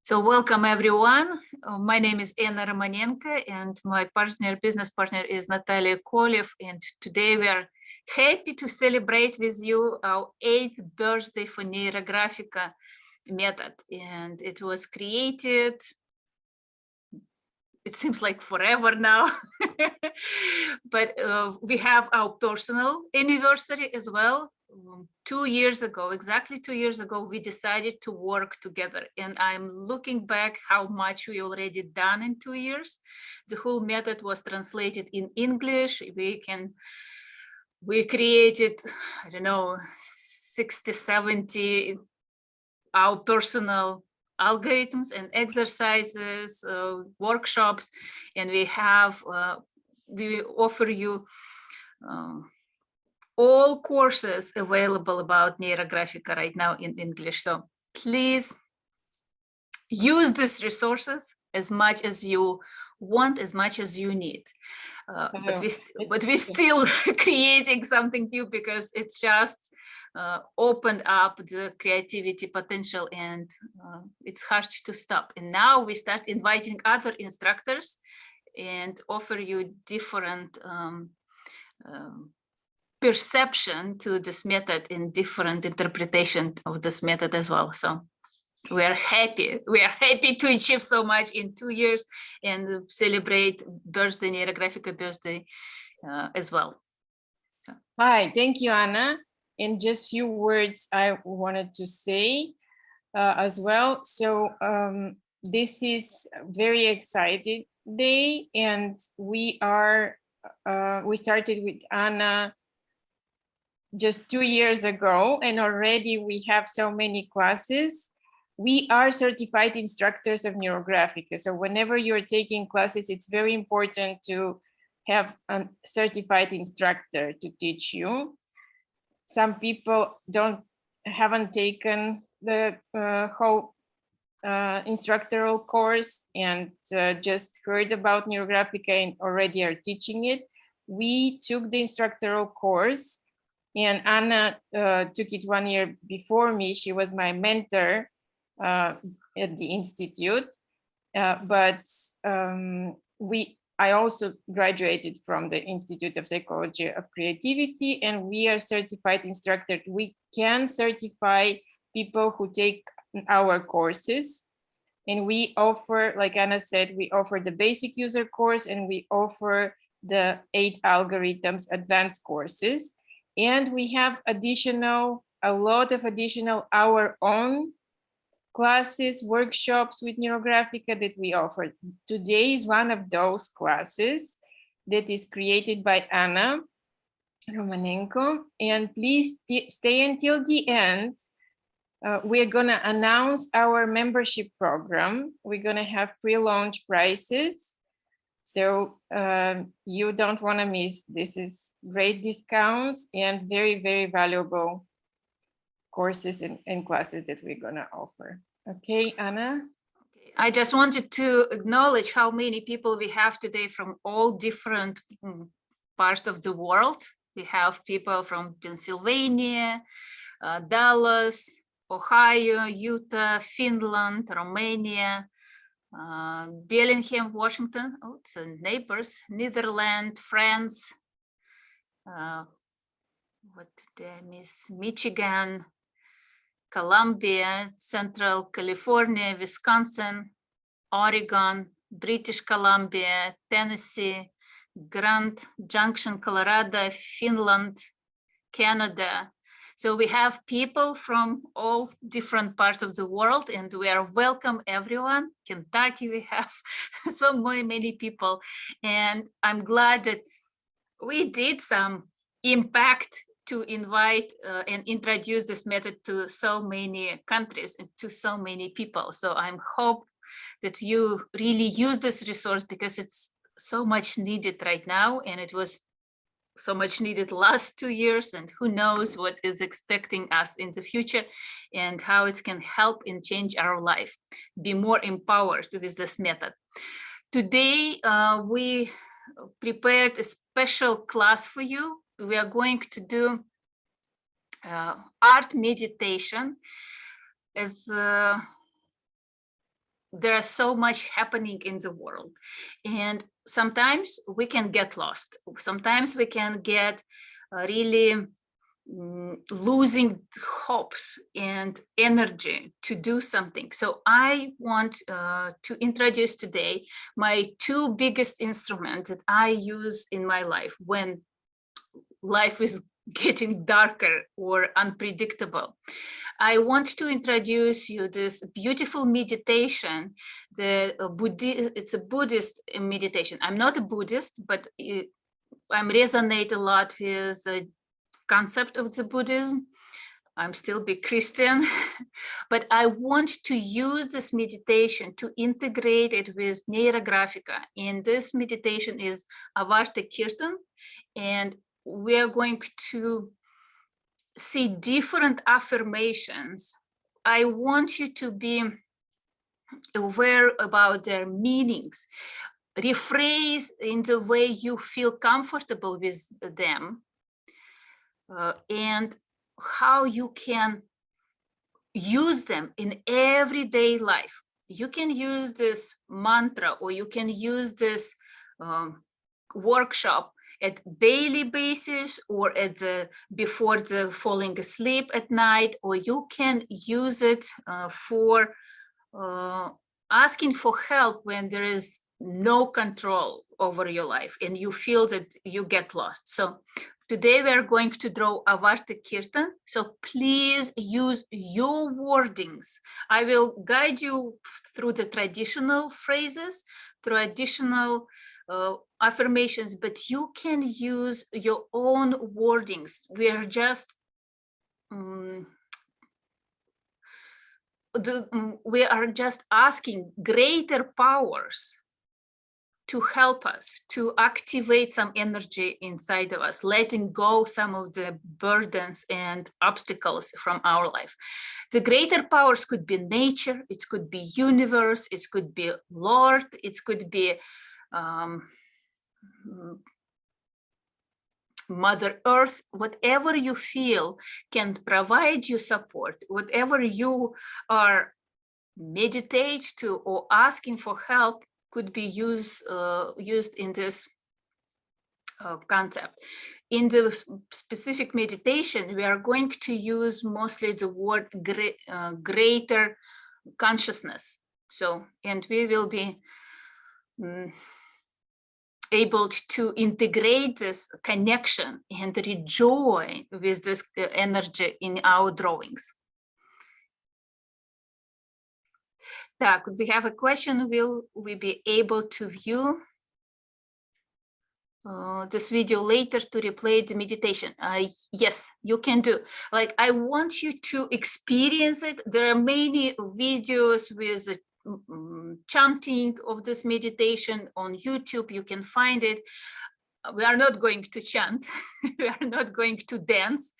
So welcome everyone. My name is Anna Romanenko and my business partner is Natalia Kolev. And today we are happy to celebrate with you our 8th birthday for Neurographica method. And it was created, it seems like forever now, but we have our personal anniversary as well. 2 years ago, exactly 2 years ago, we decided to work together. And I'm looking back how much we already done in 2 years. The whole method was translated in English. We created, I don't know, 60, 70 our personal algorithms and exercises, workshops, and we offer you all courses available about Neurographica right now in English. So please use these resources as much as you want, as much as you need. But we're still creating something new because it's just opened up the creativity potential, and it's hard to stop. And now we start inviting other instructors and offer you different perception to this method and different interpretation of this method as well. So we are happy to achieve so much in 2 years and celebrate birthday, Neurographica birthday as well. So. Hi, thank you, Anna. In just few words I wanted to say as well. So this is a very exciting day, and we started with Anna just 2 years ago, and already we have so many classes. We are certified instructors of Neurographica. So whenever you're taking classes, it's very important to have a certified instructor to teach you. Some people haven't taken the whole instructorial course and just heard about Neurographica and already are teaching it. We took the instructorial course, and Anna took it 1 year before me. She was my mentor at the Institute, but I also graduated from the Institute of Psychology of Creativity, and we are certified instructors. We can certify people who take our courses, and we offer, like Anna said, we offer the basic user course, and we offer the 8 algorithms advanced courses. And we have a lot of additional our own classes, workshops with Neurographica that we offer. Today is one of those classes that is created by Anna Romanenko. And please stay until the end. We're gonna announce our membership program. We're gonna have pre-launch prices. So you don't wanna miss. This is great discounts and very, very valuable courses and classes that we're gonna offer. Okay, Anna? I just wanted to acknowledge how many people we have today from all different parts of the world. We have people from Pennsylvania, Dallas, Ohio, Utah, Finland, Romania, Bellingham, Washington, it's neighbors, Netherlands, France, what did I miss? Michigan, Columbia, Central California, Wisconsin, Oregon, British Columbia, Tennessee, Grand Junction, Colorado, Finland, Canada. So we have people from all different parts of the world, and we are welcome everyone. Kentucky, we have so many people, and I'm glad that we did some impact to invite and introduce this method to so many countries and to so many people. So I hope that you really use this resource because it's so much needed right now, and it was so much needed last 2 years, and who knows what is expecting us in the future and how it can help and change our life, be more empowered with this method. Today, we prepared a special class for you. We are going to do art meditation as there is so much happening in the world, and sometimes we can get lost. Sometimes we can get really losing hopes and energy to do something. So I want to introduce today my two biggest instruments that I use in my life when life is getting darker or unpredictable. I want to introduce you this beautiful meditation. It's a Buddhist meditation. I'm not a Buddhist, but I'm resonate a lot with the concept of the Buddhism. I'm still big Christian, but I want to use this meditation to integrate it with Neurographica. And this meditation is Avarta Kirtan, and we are going to see different affirmations. I want you to be aware about their meanings. Rephrase in the way you feel comfortable with them, and how you can use them in everyday life. You can use this mantra, or you can use this workshop at daily basis, or at before the falling asleep at night, or you can use it for asking for help when there is no control over your life and you feel that you get lost. So today we are going to draw Avarta Kirtan. So please use your wordings. I will guide you through the traditional phrases, traditional affirmations, but you can use your own wordings. We are just we are just asking greater powers to help us to activate some energy inside of us, letting go some of the burdens and obstacles from our life. The greater powers could be nature, it could be universe, it could be Lord, it could be Mother Earth. Whatever you feel can provide you support, whatever you are meditate to or asking for help could be used in this concept. In the specific meditation, we are going to use mostly the word greater consciousness. So, and we will be able to integrate this connection and rejoice with this energy in our drawings. We have a question. Will we be able to view this video later to replay the meditation? Yes, you can do. Like, I want you to experience it. There are many videos with chanting of this meditation on YouTube. You can find it. We are not going to chant, we are not going to dance,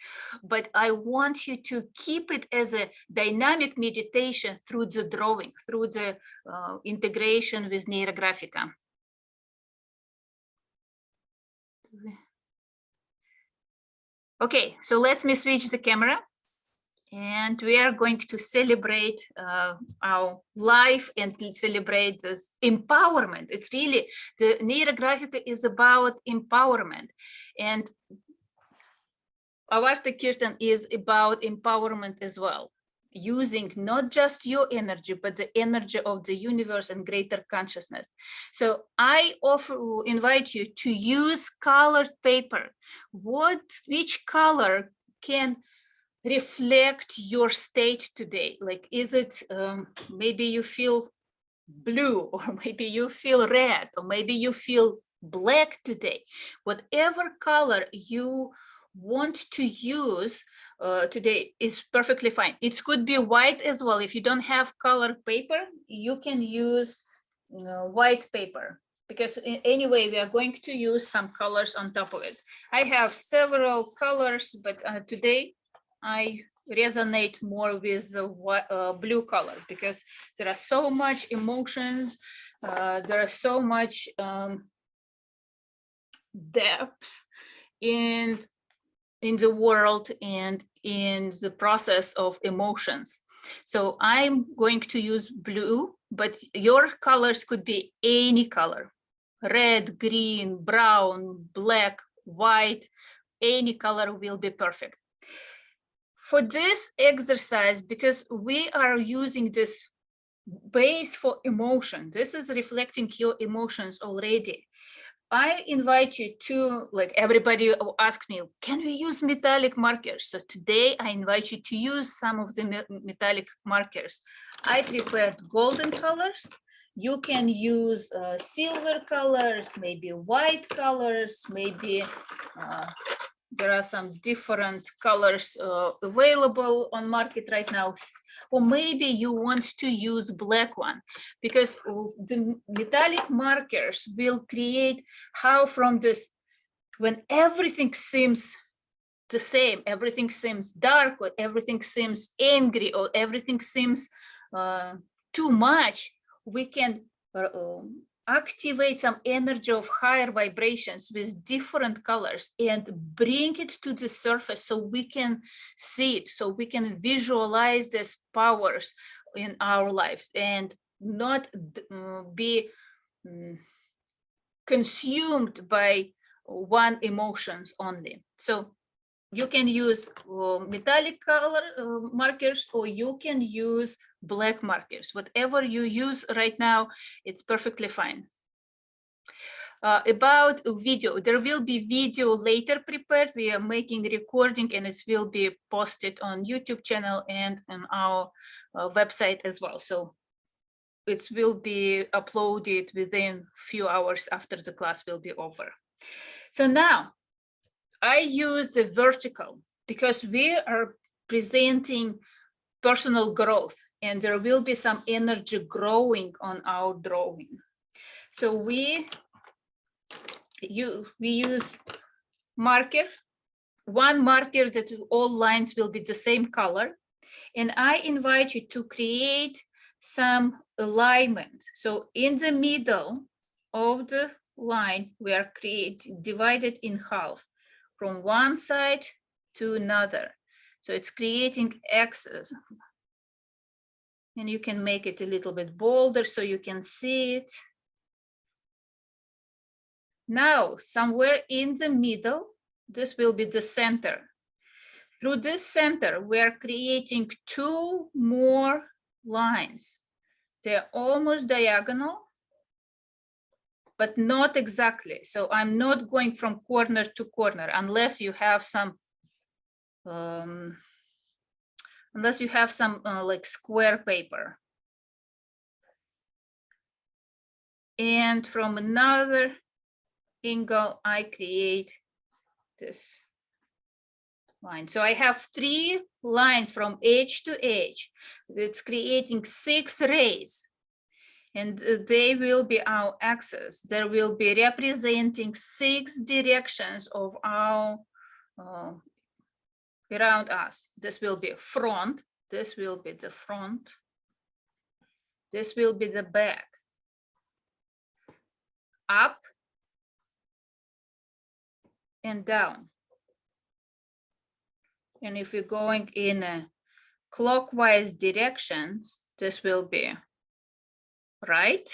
but I want you to keep it as a dynamic meditation through the drawing, through the integration with Neurographica. Okay, so let me switch the camera. And we are going to celebrate our life and celebrate this empowerment. It's really, the Neurographica is about empowerment. And Avarta Kirtan is about empowerment as well, using not just your energy, but the energy of the universe and greater consciousness. So I invite you to use colored paper. Which color can reflect your state today? Like, is it maybe you feel blue, or maybe you feel red, or maybe you feel black today? Whatever color you want to use today is perfectly fine. It could be white as well. If you don't have colored paper, you can use white paper, because anyway we are going to use some colors on top of it. I have several colors, but today I resonate more with the blue color, because there are so much emotions, there are so much depth in the world and in the process of emotions. So I'm going to use blue, but your colors could be any color: red, green, brown, black, white. Any color will be perfect. For this exercise, because we are using this base for emotion, this is reflecting your emotions already. I invite you to, like, everybody asked me, can we use metallic markers? So today I invite you to use some of the metallic markers. I prepared golden colors. You can use silver colors, maybe white colors, maybe there are some different colors available on market right now. Or maybe you want to use black one, because the metallic markers will create how from this, when everything seems the same, everything seems dark, or everything seems angry, or everything seems too much, we can activate some energy of higher vibrations with different colors and bring it to the surface so we can see it, so we can visualize these powers in our lives and not be consumed by one emotions only. So you can use metallic color markers, or you can use black markers. Whatever you use right now, it's perfectly fine. About video, there will be video later prepared. We are making recording, and it will be posted on YouTube channel and on our website as well. So it will be uploaded within few hours after the class will be over. So now, I use the vertical because we are presenting personal growth, and there will be some energy growing on our drawing. So we use marker, one marker that all lines will be the same color. And I invite you to create some alignment. So in the middle of the line, we are divided in half, from one side to another. So it's creating X's. And you can make it a little bit bolder so you can see it. Now, somewhere in the middle, this will be the center. Through this center, we are creating two more lines. They're almost diagonal, but not exactly. So I'm not going from corner to corner unless you have some like square paper. And from another angle, I create this line. So I have 3 lines from edge to edge. It's creating 6 rays. And they will be our axis. There will be representing 6 directions of our around us. This will be front. This will be the front. This will be the back. Up and down. And if you're going in a clockwise directions, this will be right.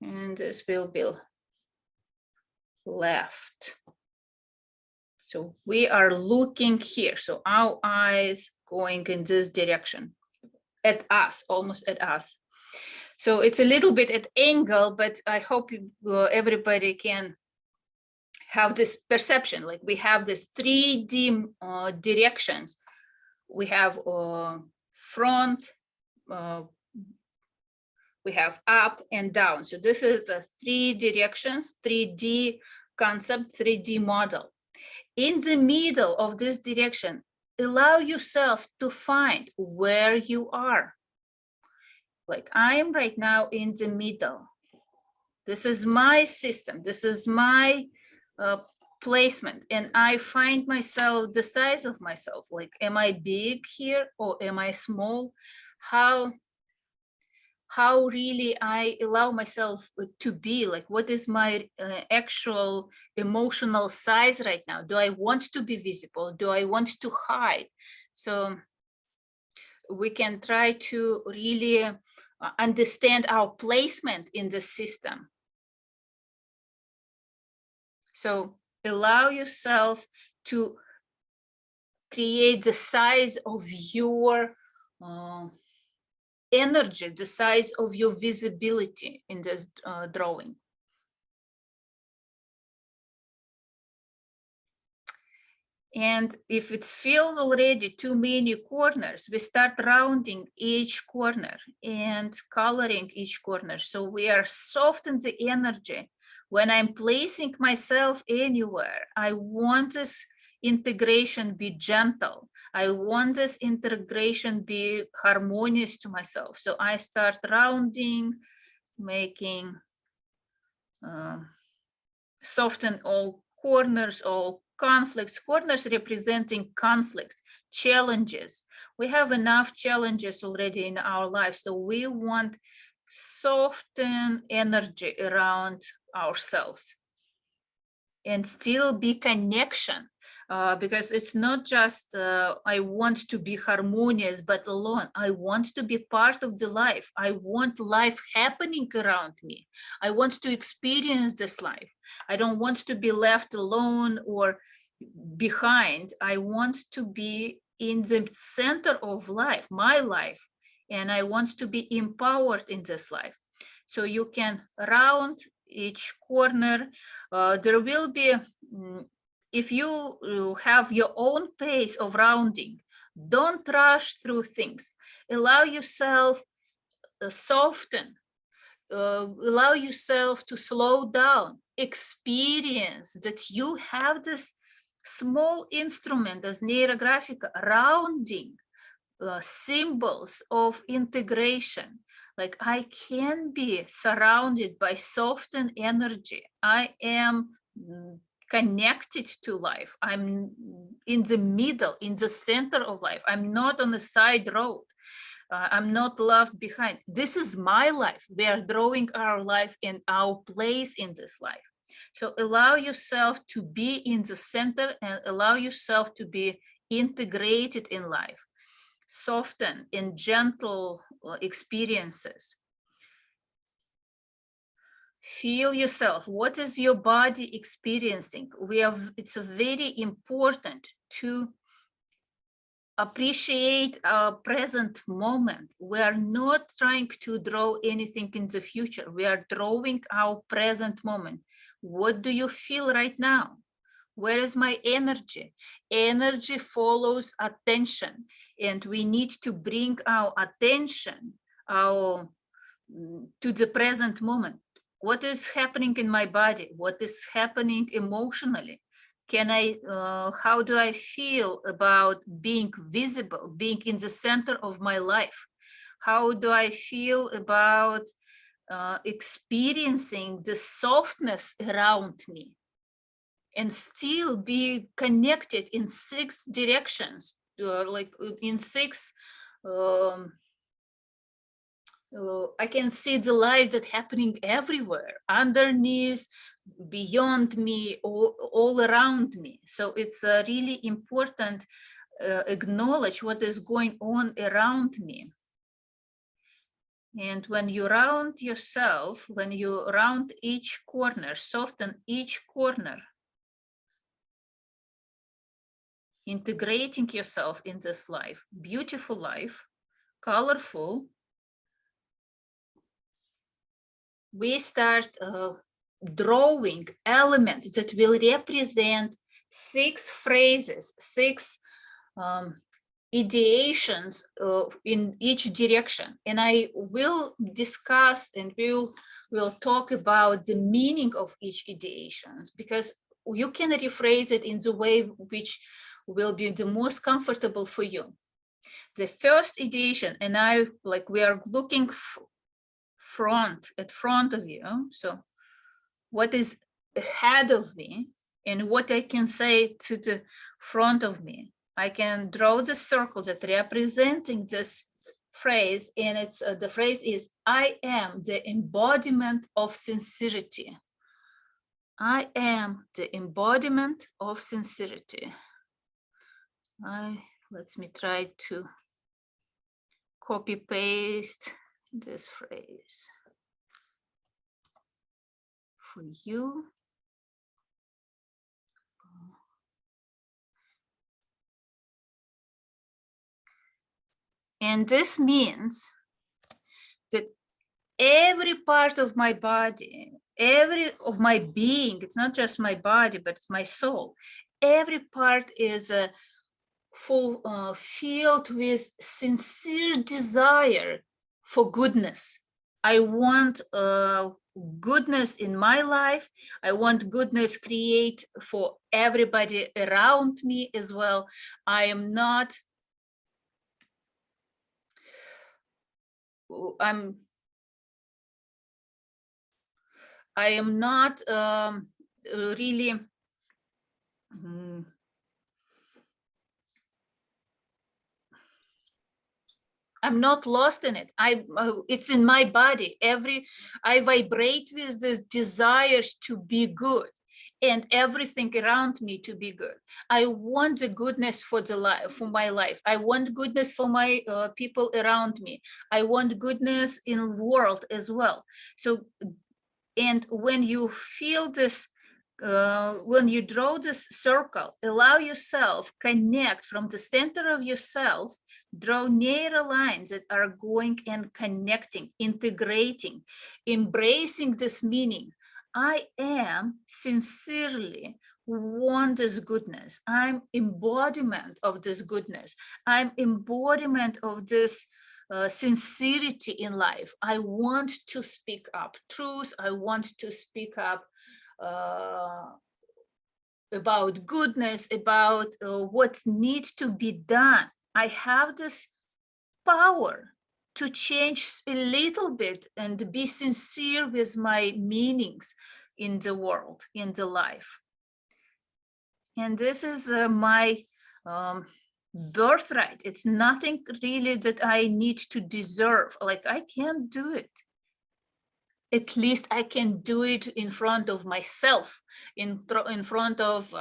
And this will be left. So we are looking here. So our eyes going in this direction, at us, almost at us. So it's a little bit at angle, but I hope everybody can have this perception. Like we have this 3D directions. We have front, we have up and down. So this is a 3 directions, 3D concept, 3D model. In the middle of this direction, allow yourself to find where you are. Like I am right now in the middle. This is my system. This is my placement. And I find myself, the size of myself, like, am I big here or am I small? How really I allow myself to be, like, what is my actual emotional size right now? Do I want to be visible? Do I want to hide? So we can try to really understand our placement in the system. So allow yourself to create the size of your energy, the size of your visibility in this drawing. And if it feels already too many corners, we start rounding each corner and coloring each corner. So we are softening the energy. When I'm placing myself anywhere, I want this integration be gentle. I want this integration be harmonious to myself. So I start rounding, making, soften all corners, all conflicts, corners representing conflicts, challenges. We have enough challenges already in our life, so we want soften energy around ourselves and still be connection, because it's not just I want to be harmonious but alone. I want to be part of the life. I want life happening around me. I want to experience this life. I don't want to be left alone or behind. I want to be in the center of life, my life, and I want to be empowered in this life. So you can round each corner. There will be, if you have your own pace of rounding, don't rush through things. Allow yourself soften, allow yourself to slow down, experience that you have this small instrument as Neurographica, rounding symbols of integration. Like I can be surrounded by softened energy. I am connected to life. I'm in the middle, in the center of life. I'm not on the side road. I'm not left behind. This is my life. We are drawing our life and our place in this life. So allow yourself to be in the center and allow yourself to be integrated in life. Soften and gentle experiences. Feel yourself. What is your body experiencing? It's very important to appreciate our present moment. We are not trying to draw anything in the future. We are drawing our present moment. What do you feel right now? Where is my energy? Energy follows attention, and we need to bring our attention to the present moment. What is happening in my body? What is happening emotionally? How do I feel about being visible, being in the center of my life? How do I feel about experiencing the softness around me and still be connected in 6 directions, like in 6, I can see the light that's happening everywhere, underneath, beyond me, all around me. So it's really important acknowledge what is going on around me. And when you round yourself, when you round each corner, soften each corner, integrating yourself in this life, beautiful life, colorful, we start drawing elements that will represent 6 phrases, 6 ideations in each direction. And I will discuss and we'll talk about the meaning of each ideations, because you can rephrase it in the way which will be the most comfortable for you. The first ideation, and we are looking front of you. So what is ahead of me and what I can say to the front of me. I can draw the circle that representing this phrase, and it's the phrase is, I am the embodiment of sincerity. I am the embodiment of sincerity. Let me try to copy paste this phrase for you. And this means that every part of my body, every of my being, it's not just my body, but it's my soul. Every part is filled with sincere desire for goodness. I want goodness in my life. I want goodness create for everybody around me as well. I am not really I'm not lost in it. It's in my body. I vibrate with this desire to be good and everything around me to be good. I want the goodness for my life. I want goodness for my people around me. I want goodness in the world as well. So, and when you feel this, when you draw this circle, allow yourself, connect from the center of yourself, draw narrow lines that are going and connecting, integrating, embracing this meaning. I am sincerely want this goodness. I'm embodiment of this goodness. I'm embodiment of this sincerity in life. I want to speak up truth. I want to speak up about goodness, about what needs to be done. I have this power to change a little bit and be sincere with my meanings in the world, in the life. And this is my birthright. It's nothing really that I need to deserve. Like, I can't do it. At least I can do it in front of myself, in front of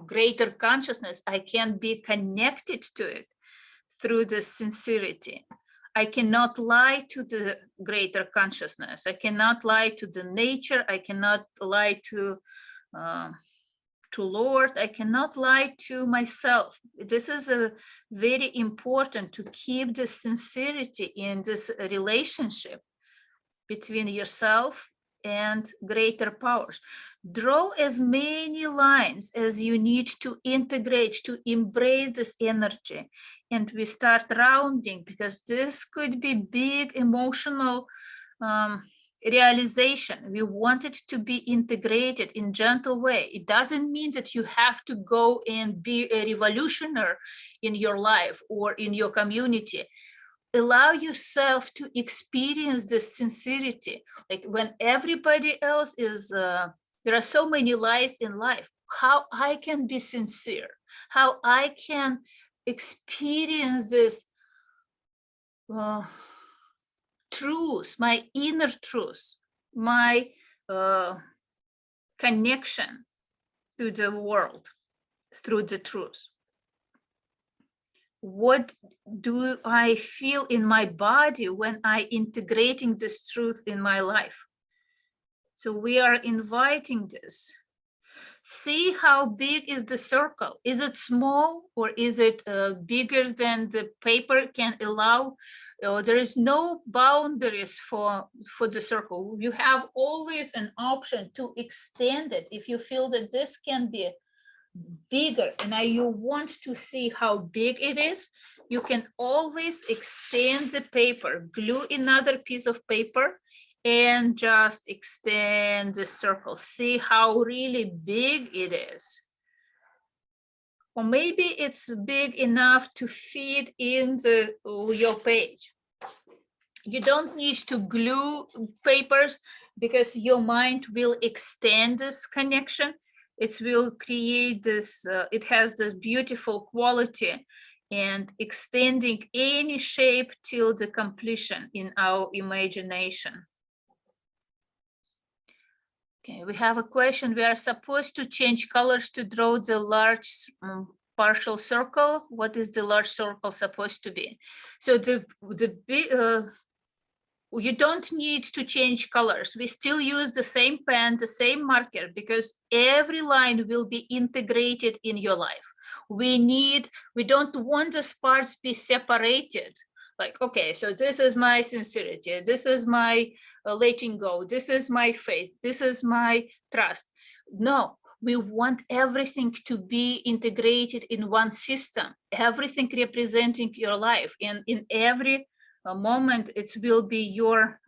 greater consciousness. I can be connected to it through the sincerity. I cannot lie to the greater consciousness. I cannot lie to the nature. I cannot lie to Lord. I cannot lie to myself. This is very important to keep the sincerity in this relationship between yourself and greater powers. Draw as many lines as you need to integrate, to embrace this energy. And we start rounding, because this could be big emotional realization. We want it to be integrated in gentle way. It doesn't mean that you have to go and be a revolutionary in your life or in your community. Allow yourself to experience this sincerity. Like, when everybody else is, there are so many lies in life, how I can be sincere, how I can experience this truth, my inner truth, my connection to the world through the truth. What do I feel in my body when I integrating this truth in my life? So we are inviting this. See how big is the circle. Is it small, or is it bigger than the paper can allow? There is no boundaries for the circle. You have always an option to extend it if you feel that this can be bigger and you want to see how big it is. You can always extend the paper, glue another piece of paper, and just extend the circle. See how really big it is. Or maybe it's big enough to fit in your page. You don't need to glue papers, because your mind will extend this connection. It will create this, it has this beautiful quality and extending any shape till the completion in our imagination. Okay, we have a question. We are supposed to change colors to draw the large partial circle, what is the large circle supposed to be? So the big, you don't need to change colors. We still use the same pen, the same marker, because every line will be integrated in your life. We don't want those parts be separated. Like, okay, so this is my sincerity, this is my letting go, this is my faith, this is my trust. No, we want everything to be integrated in one system, everything representing your life. And in every moment, it will be your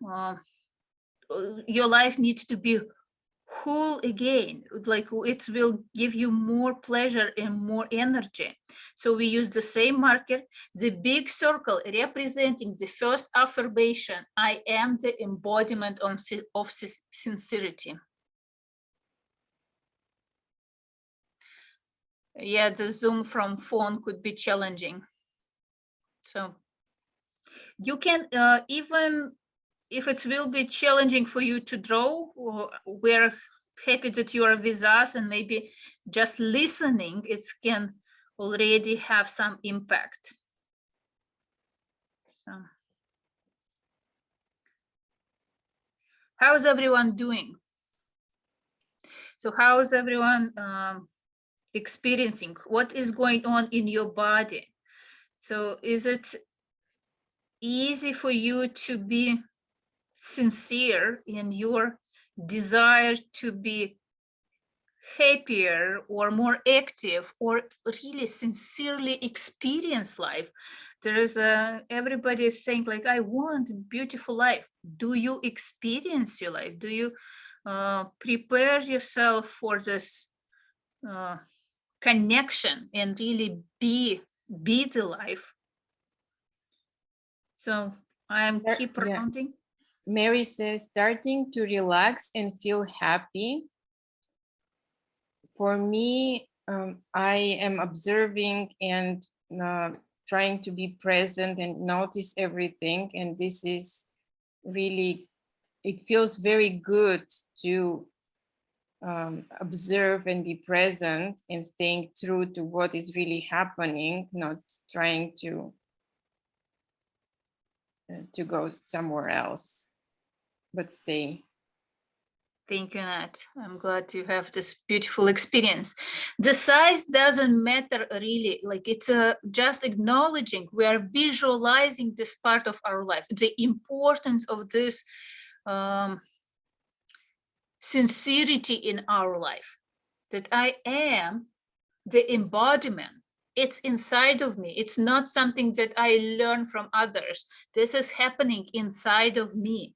life needs to be whole again, like it will give you more pleasure and more energy. So we use the same marker, the big circle representing the first affirmation, I am the embodiment of sincerity. Yeah, the zoom from phone could be challenging. So you can even if it will be challenging for you to draw, we're happy that you are with us, and maybe just listening, it can already have some impact. So, how's everyone doing? So how is everyone experiencing? What is going on in your body? So is it easy for you to be sincere in your desire to be happier or more active, or really sincerely experience life? There is everybody is saying like, I want a beautiful life. Do you experience your life? Do you prepare yourself for this connection and really be the life? So I'm keep rounding. Mary says, starting to relax and feel happy. For me, I am observing and trying to be present and notice everything. And this is really, it feels very good to observe and be present and staying true to what is really happening, not trying to go somewhere else, but stay. Thank you, Nat. I'm glad you have this beautiful experience. The size doesn't matter really, like it's just acknowledging, we are visualizing this part of our life, the importance of this sincerity in our life, that I am the embodiment. It's inside of me. It's not something that I learn from others. This is happening inside of me.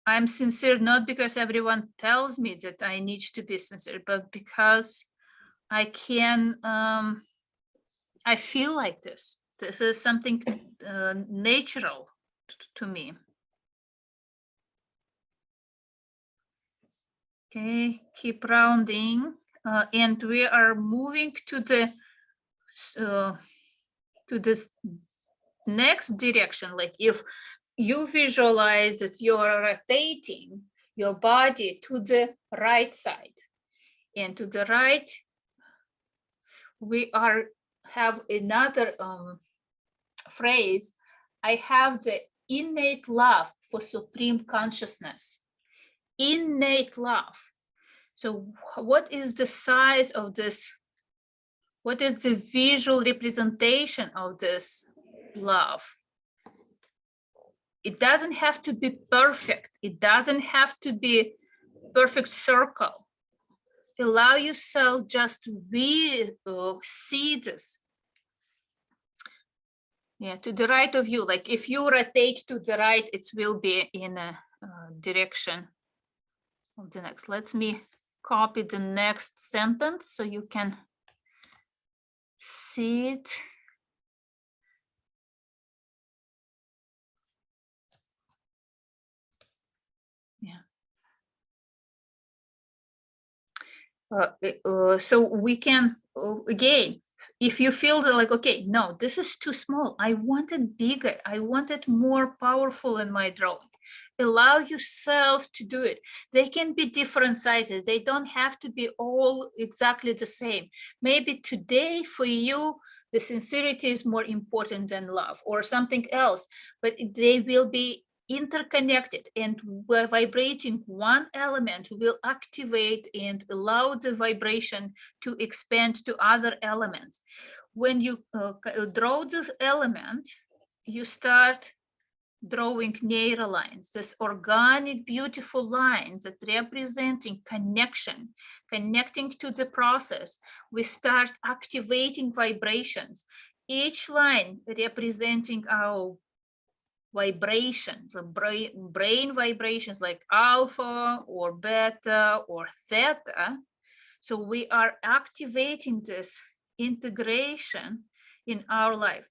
I'm sincere not because everyone tells me that I need to be sincere, but because I can, I feel like this. This is something natural to me. Okay, keep rounding. And we are moving to this next direction. Like if you visualize that you are rotating your body to the right side, and to the right, we have another phrase. I have the innate love for supreme consciousness. Innate love. So what is the size of this? What is the visual representation of this love? It doesn't have to be perfect. It doesn't have to be perfect circle. Allow yourself just to be, see this. Yeah, to the right of you. Like if you rotate to the right, it will be in a direction of the next. Let me copy the next sentence so you can see it. Yeah. So we can, again, if you feel that like, okay, no, this is too small. I want it bigger. I want it more powerful in my drawing. Allow yourself to do it. They can be different sizes. They don't have to be all exactly the same. Maybe today for you, the sincerity is more important than love or something else, but they will be interconnected, and by vibrating one element will activate and allow the vibration to expand to other elements. When you draw this element, you start drawing neural lines, this organic, beautiful lines that representing connection, connecting to the process. We start activating vibrations, each line representing our vibrations, the brain vibrations like alpha or beta or theta. So we are activating this integration in our life.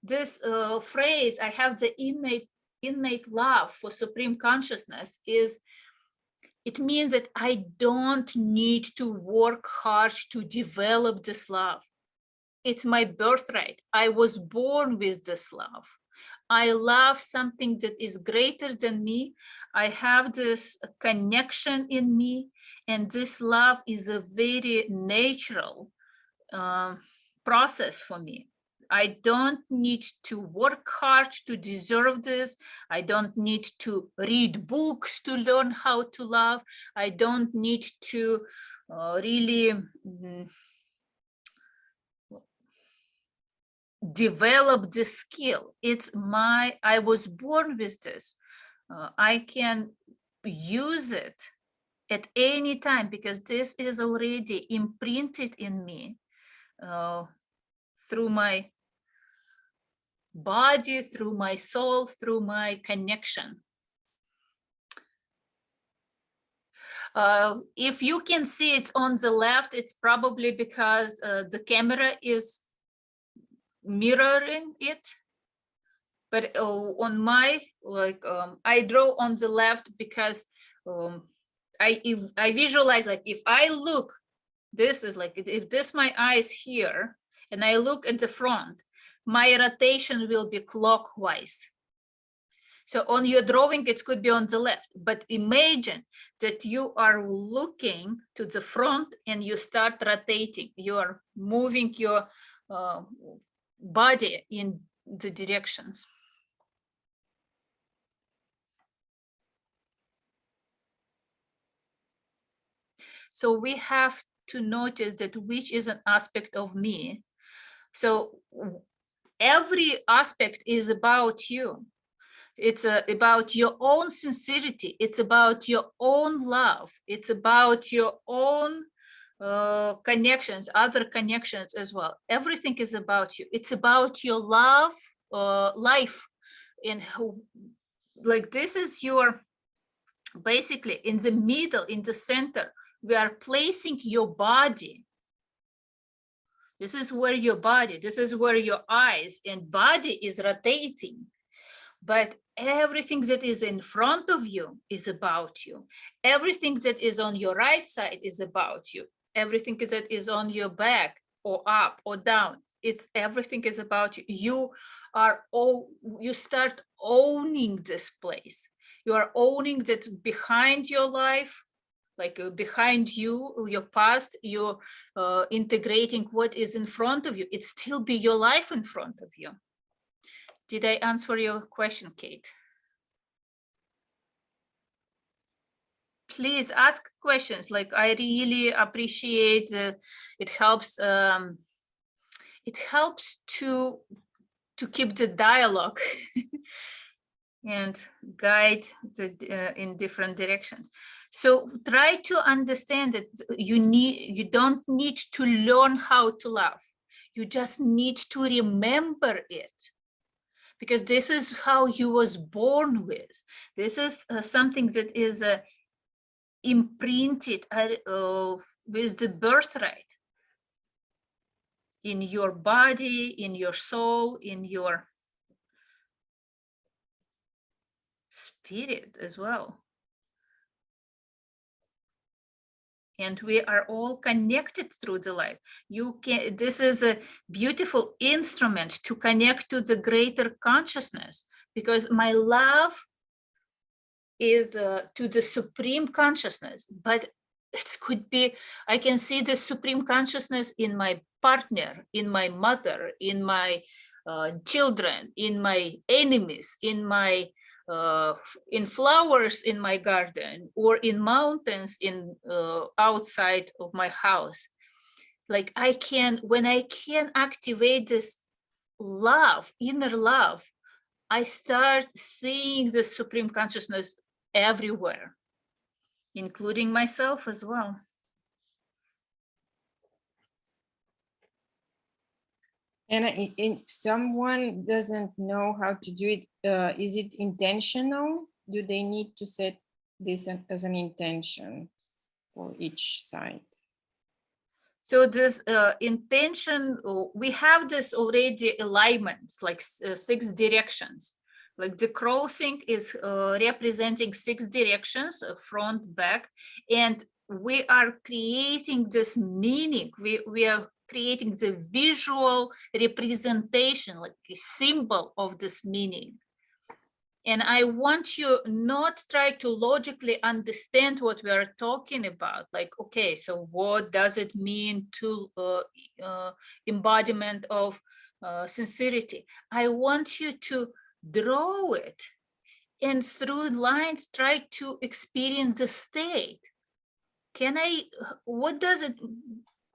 This phrase, I have the innate love for supreme consciousness, it means that I don't need to work hard to develop this love. It's my birthright. I was born with this love. I love something that is greater than me. I have this connection in me, and this love is a very natural process for me. I don't need to work hard to deserve this. I don't need to read books to learn how to love. I don't need to really develop this skill. I was born with this. I can use it at any time because this is already imprinted in me through my body, through my soul, through my connection. If you can see it's on the left, it's probably because the camera is mirroring it. But on my, I draw on the left because if I visualize, like if I look, this is like, if this my eyes here, and I look at the front, my rotation will be clockwise. So on your drawing, it could be on the left, but imagine that you are looking to the front and you start rotating. You are moving your body in the directions. So we have to notice that which is an aspect of me. So every aspect is about you. It's about your own sincerity. It's about your own love. It's about your own connections, other connections as well. Everything is about you. It's about your love, life, and like this is your, basically in the middle, in the center, we are placing your body. This is where your body, this is where your eyes and body is rotating. But everything that is in front of you is about you. Everything that is on your right side is about you. Everything that is on your back or up or down, everything is about you. You start owning this place. You are owning that behind your life, like behind you, your past, you're integrating what is in front of you. It still be your life in front of you. Did I answer your question, Kate? Please ask questions. Like I really appreciate it helps. It helps to keep the dialogue and guide in different directions. So try to understand that you don't need to learn how to love. You just need to remember it. Because this is how you was born with. This is something that is imprinted with the birthright in your body, in your soul, in your spirit as well. And we are all connected through the life. This is a beautiful instrument to connect to the greater consciousness, because my love is to the supreme consciousness, but it could be, I can see the supreme consciousness in my partner, in my mother, in my children, in my enemies, in my in flowers in my garden, or in mountains in outside of my house. Like when I can activate this love, inner love, I start seeing the supreme consciousness everywhere, including myself as well. And if someone doesn't know how to do it, is it intentional? Do they need to set this as an intention for each side? So this intention, we have this already alignments, like 6 directions. Like the crossing is representing 6 directions, front, back, and we are creating this meaning. We are creating the visual representation, like a symbol of this meaning. And I want you not try to logically understand what we are talking about. Like, okay, so what does it mean to embodiment of sincerity? I want you to draw it, and through lines, try to experience the state. What does it,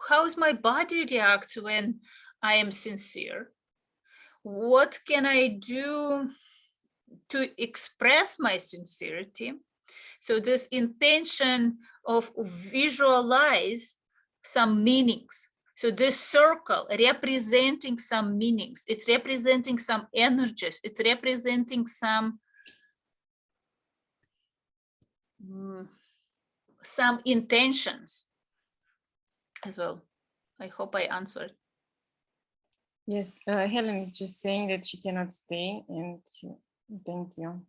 how's my body react when I am sincere? What can I do to express my sincerity? So this intention of visualize some meanings. So this circle representing some meanings, it's representing some energies, it's representing some intentions as well. I hope I answered. Yes, Helen is just saying that she cannot stay, and thank you.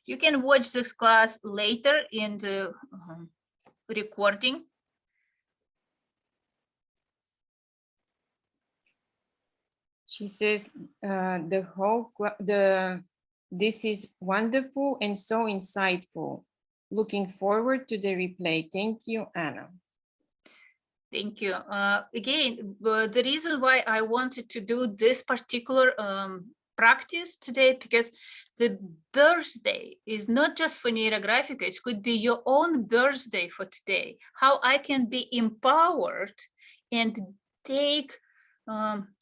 You can watch this class later in the recording. She says this is wonderful and so insightful. Looking forward to the replay. Thank you, Anna. Thank you. Again, the reason why I wanted to do this particular practice today, because the birthday is not just for Neurographica, it could be your own birthday for today. How I can be empowered and take,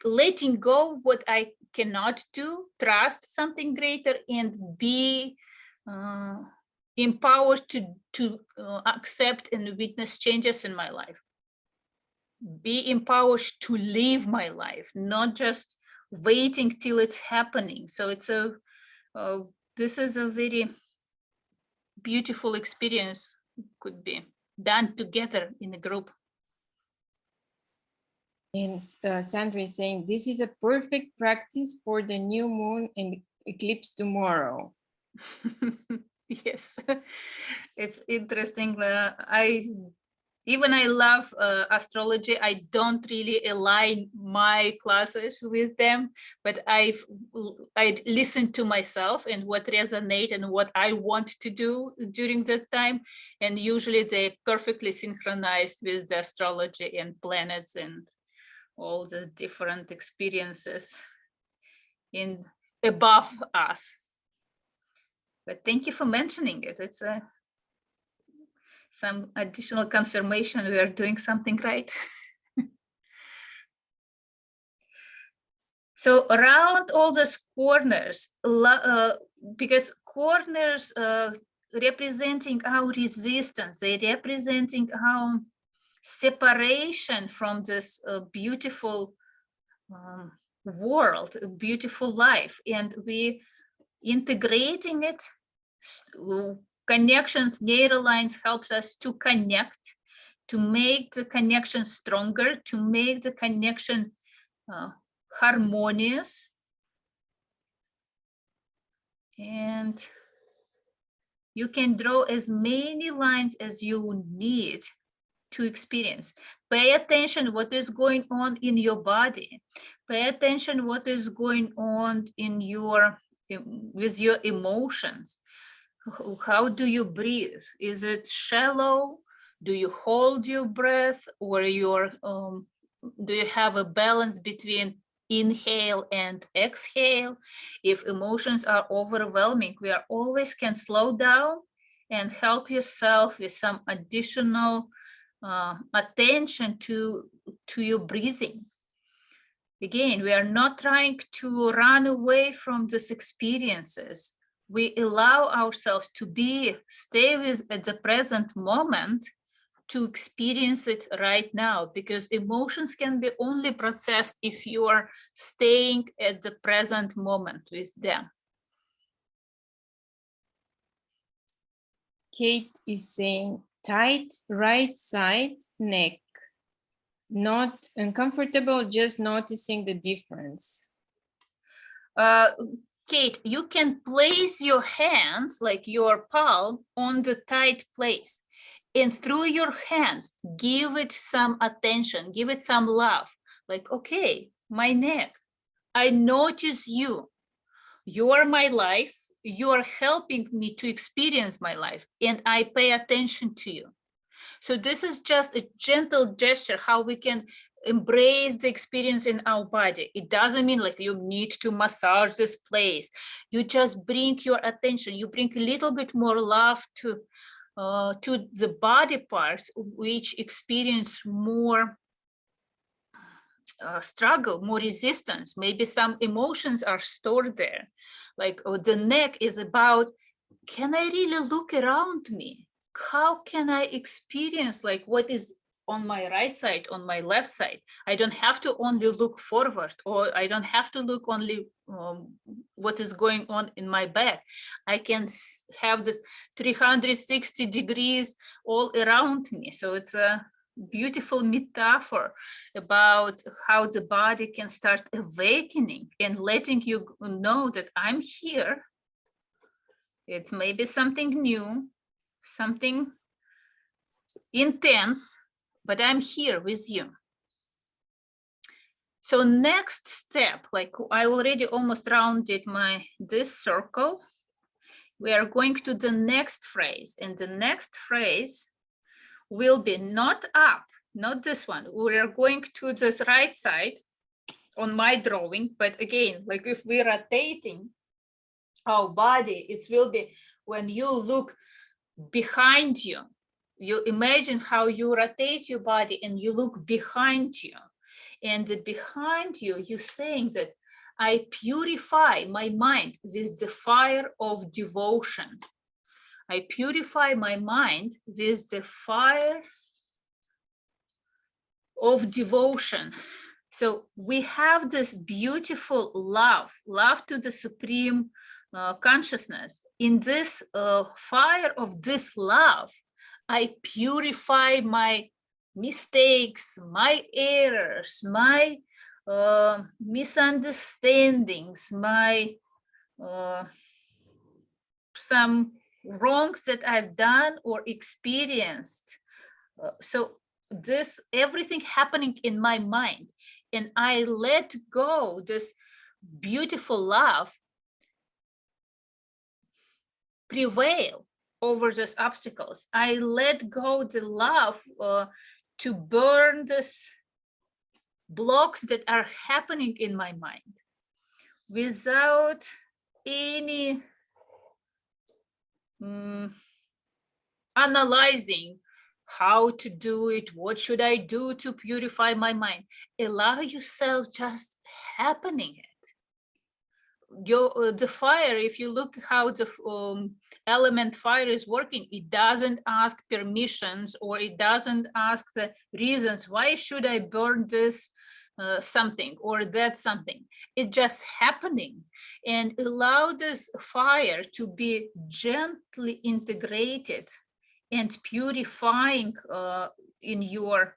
letting go what I cannot do, trust something greater, and be empowered to accept and witness changes in my life. Be empowered to live my life, not just waiting till it's happening. So it's this is a very beautiful experience, could be done together in a group. And Sandra is saying, this is a perfect practice for the new moon and eclipse tomorrow. Yes, it's interesting. I love astrology. I don't really align my classes with them, but I listen to myself and what resonates and what I want to do during that time. And usually they perfectly synchronized with the astrology and planets and all the different experiences above us. But thank you for mentioning it. It's some additional confirmation we are doing something right. So around all those corners, because corners representing our resistance, they're representing our separation from this beautiful world, beautiful life, and we integrating it. Connections, neural lines helps us to connect, to make the connection stronger, to make the connection harmonious. And you can draw as many lines as you need to experience. Pay attention what is going on in your body. Pay attention what is going on in with your emotions. how do you breathe? Is it shallow? Do you hold your breath, or do you have a balance between inhale and exhale? If emotions are overwhelming, we are always can slow down and help yourself with some additional attention to your breathing. Again, we are not trying to run away from these experiences. We allow ourselves to stay with at the present moment, to experience it right now, because emotions can be only processed if you are staying at the present moment with them. Kate is saying tight right side neck. Not uncomfortable, just noticing the difference. Kate, you can place your hands, like your palm, on the tight place. And through your hands, give it some attention, give it some love. Like, okay, my neck, I notice you. You are my life. You are helping me to experience my life, and I pay attention to you. So this is just a gentle gesture, how we can embrace the experience in our body. It doesn't mean like you need to massage this place. You just bring your attention. You bring a little bit more love to the body parts which experience more struggle, more resistance. Maybe some emotions are stored there. Like the neck is about, can I really look around me? How can I experience like what is on my right side, on my left side? I don't have to only look forward, or I don't have to look only what is going on in my back. I can have this 360 degrees all around me. So it's a beautiful metaphor about how the body can start awakening and letting you know that I'm here. It's maybe something new, something intense, but I'm here with you. So next step, like I already almost rounded this circle. We are going to the next phrase, and the next phrase will be not up, not this one. We are going to this right side on my drawing, but again, like if we're rotating our body, it will be when you look behind you, you imagine how you rotate your body and you look behind you. And behind you, you're saying that I purify my mind with the fire of devotion. I purify my mind with the fire of devotion. So we have this beautiful love to the Supreme consciousness. In this fire of this love, I purify my mistakes, my errors, my misunderstandings, my some wrongs that I've done or experienced. So this everything happening in my mind, and I let go this beautiful love prevail over these obstacles. I let go the love to burn these blocks that are happening in my mind without any analyzing how to do it, what should I do to purify my mind. Allow yourself just happening it. The fire, if you look how the element fire is working, it doesn't ask permissions, or it doesn't ask the reasons, why should I burn this something or that something. It's just happening. And allow this fire to be gently integrated and purifying in your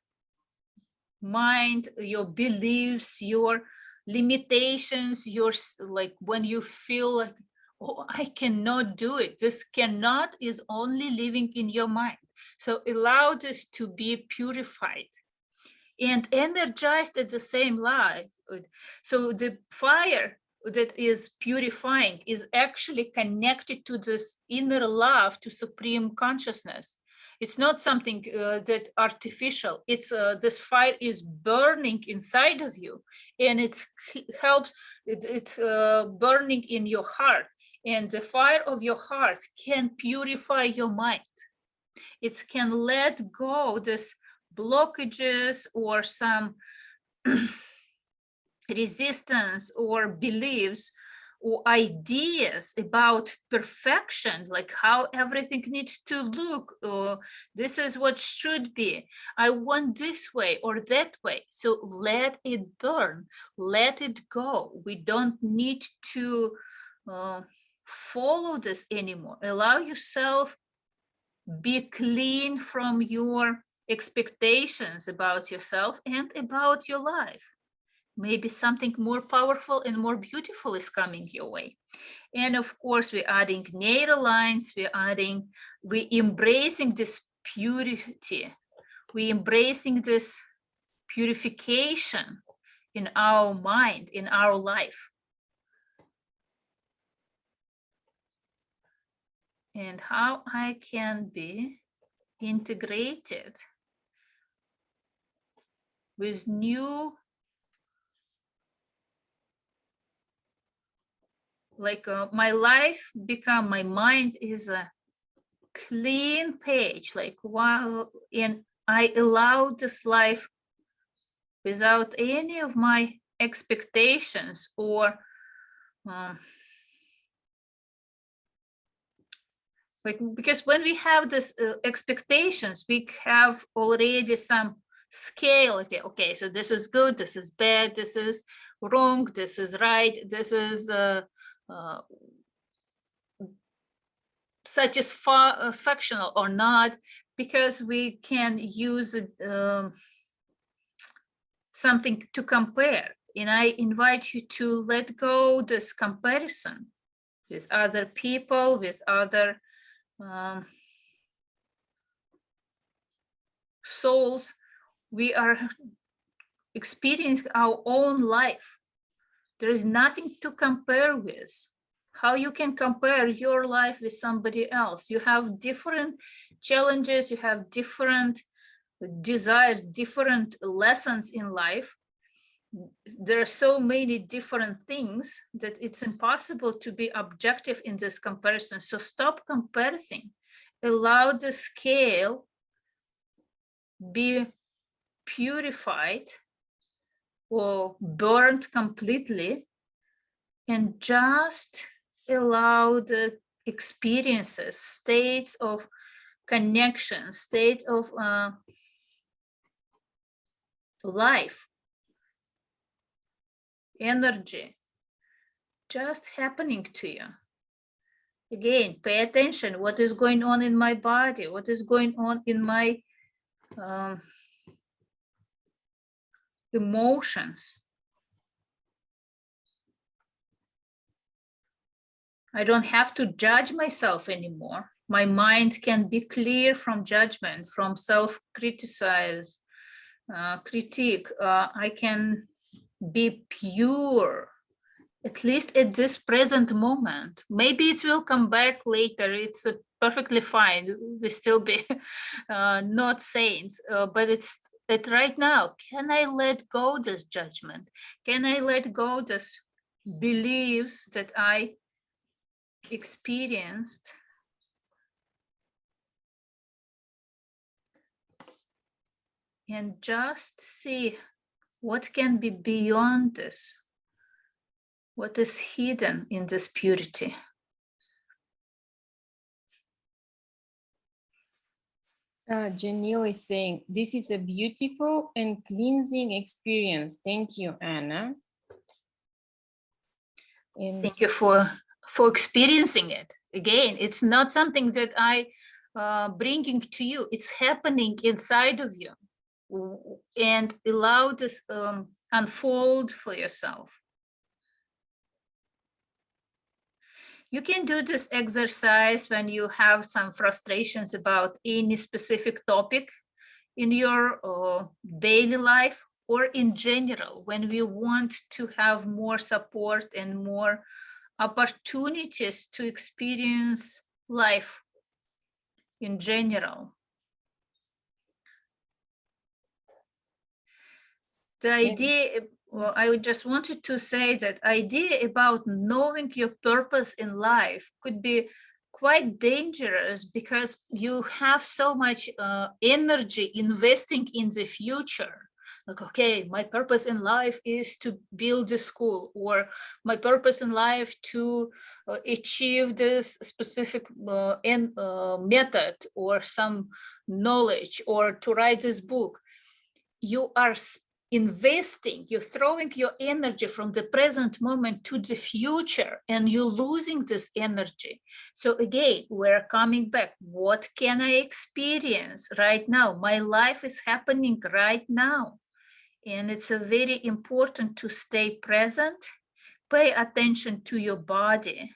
mind, your beliefs, your limitations, your like when you feel like, oh, I cannot do it. This cannot is only living in your mind. So allow this to be purified and energized at the same life. So the fire that is purifying is actually connected to this inner love, to supreme consciousness. It's not something that artificial. It's this fire is burning inside of you, and it helps. It's burning in your heart, and the fire of your heart can purify your mind. It can let go this blockages or some resistance or beliefs or ideas about perfection, like how everything needs to look, or this is what should be, I want this way or that way. So let it burn, let it go. We don't need to follow this anymore. Allow yourself be clean from your expectations about yourself and about your life. Maybe something more powerful and more beautiful is coming your way. And of course, we're adding nail lines, we're embracing this purity, we're embracing this purification in our mind, in our life. And how I can be integrated with new, like my life become, my mind is a clean page, like wow, and I allow this life without any of my expectations or like, because when we have this expectations, we have already some scale. Okay, so this is good, this is bad, this is wrong, this is right, this is satisfactional or not, because we can use something to compare. And I invite you to let go this comparison with other people, with other souls. We are experiencing our own life. There is nothing to compare with. How you can compare your life with somebody else? You have different challenges, you have different desires, different lessons in life. There are so many different things that it's impossible to be objective in this comparison. So stop comparing. Allow the scale be purified or burned completely, and just allow the experiences, states of connection, state of life, energy, just happening to you. Again, pay attention. What is going on in my body? What is going on in my emotions? I don't have to judge myself anymore. My mind can be clear from judgment, from self-criticize, critique. I can be pure, at least at this present moment. Maybe it will come back later. It's perfectly fine. We still be not saints, but it's at right now. Can I let go this judgment? Can I let go this beliefs that I experienced? And just see what can be beyond this, what is hidden in this purity. Janil is saying, this is a beautiful and cleansing experience. Thank you, Anna. And thank you for experiencing it. Again, it's not something that I bringing to you. It's happening inside of you. And allow this unfold for yourself. You can do this exercise when you have some frustrations about any specific topic in your daily life, or in general, when we want to have more support and more opportunities to experience life in general. The idea, well, I just wanted to say that idea about knowing your purpose in life could be quite dangerous because you have so much energy investing in the future. Like, okay, my purpose in life is to build a school, or my purpose in life to achieve this specific method or some knowledge, or to write this book. You are investing, you're throwing your energy from the present moment to the future, and you're losing this energy. So again, we're coming back. What can I experience right now? My life is happening right now. And it's a very important to stay present, pay attention to your body.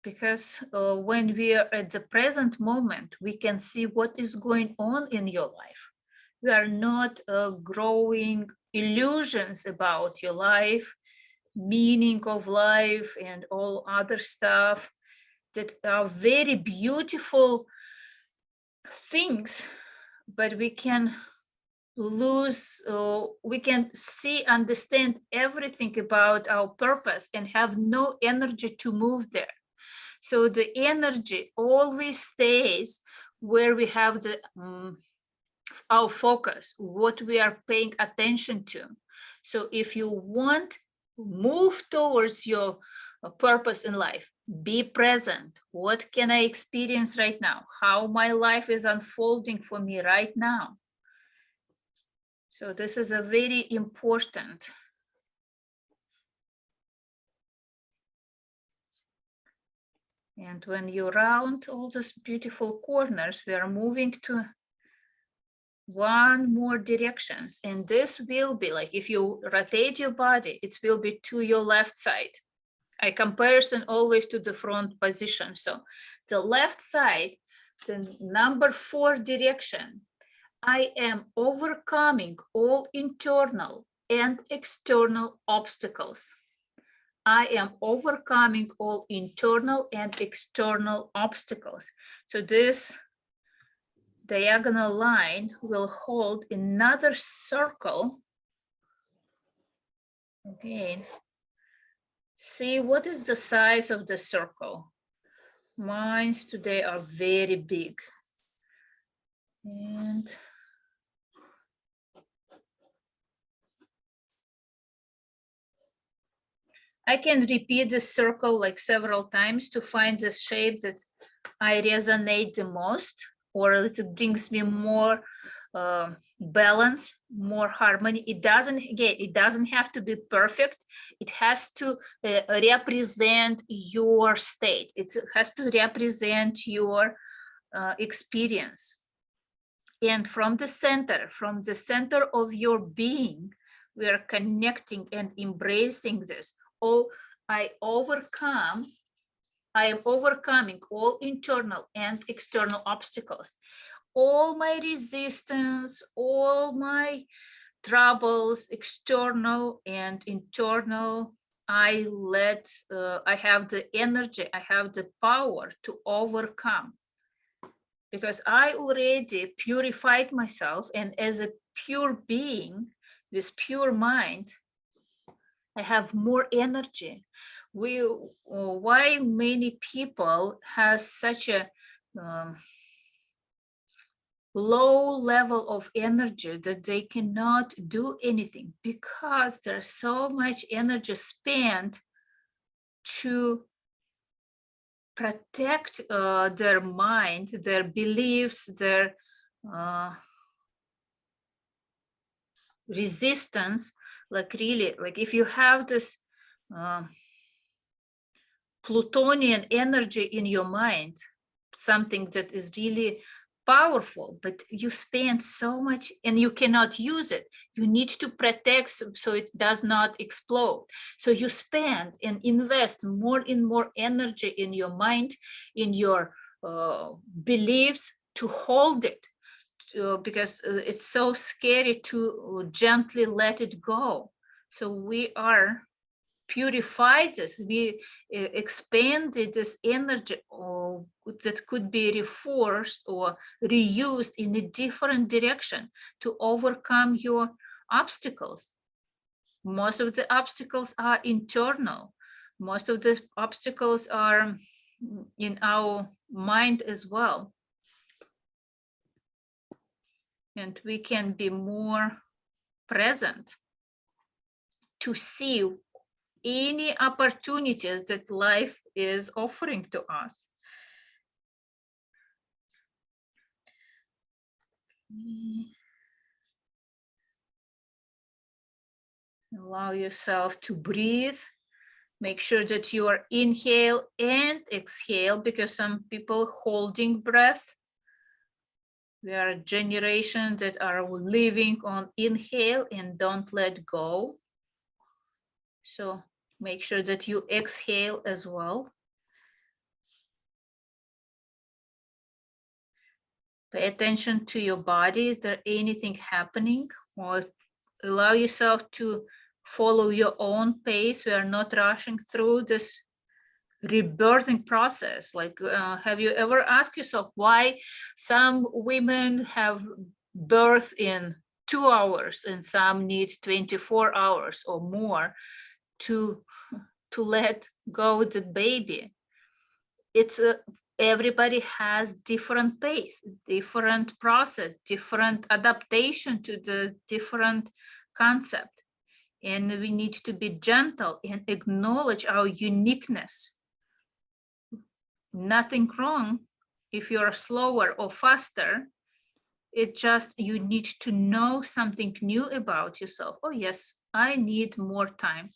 Because when we are at the present moment, we can see what is going on in your life. We are not growing illusions about your life, meaning of life, and all other stuff that are very beautiful things, but we can lose, we can see, understand everything about our purpose and have no energy to move there. So the energy always stays where we have the our focus, what we are paying attention to. So if you want, move towards your purpose in life, be present. What can I experience right now? How my life is unfolding for me right now? So this is a very important. And when you round all these beautiful corners, we are moving to one more directions. And this will be like, if you rotate your body, it will be to your left side. I comparison always to the front position. So the left side, the number 4 direction, I am overcoming all internal and external obstacles. I am overcoming all internal and external obstacles. So this diagonal line will hold another circle. Again, see what is the size of the circle. Mine today are very big. And I can repeat this circle like several times to find the shape that I resonate the most, or it brings me more balance, more harmony. It doesn't have to be perfect. It has to represent your state. It has to represent your experience. And from the center of your being, we are connecting and embracing this. Oh, I am overcoming all internal and external obstacles. All my resistance, all my troubles, external and internal, I have the energy, I have the power to overcome. Because I already purified myself, and as a pure being with pure mind, I have more energy. Why many people have such a low level of energy that they cannot do anything? Because there's so much energy spent to protect their mind, their beliefs, their resistance. Like really, like if you have this plutonian energy in your mind, something that is really powerful, but you spend so much and you cannot use it. You need to protect so it does not explode. So you spend and invest more and more energy in your mind, in your beliefs, to hold it, because it's so scary to gently let it go. So we are purified this, we expanded this energy that could be reinforced or reused in a different direction to overcome your obstacles. Most of the obstacles are internal. Most of the obstacles are in our mind as well. And we can be more present to see any opportunities that life is offering to us. Allow yourself to breathe. Make sure that you are inhale and exhale, because some people holding breath. We are a generation that are living on inhale and don't let go. So make sure that you exhale as well. Pay attention to your body. Is there anything happening? Or allow yourself to follow your own pace. We are not rushing through this rebirthing process. Like, have you ever asked yourself why some women have birth in 2 hours and some need 24 hours or more to let go the baby? It's everybody has different pace, different process, different adaptation to the different concept. And we need to be gentle and acknowledge our uniqueness. Nothing wrong if you're slower or faster. It just, you need to know something new about yourself. Oh yes, I need more time.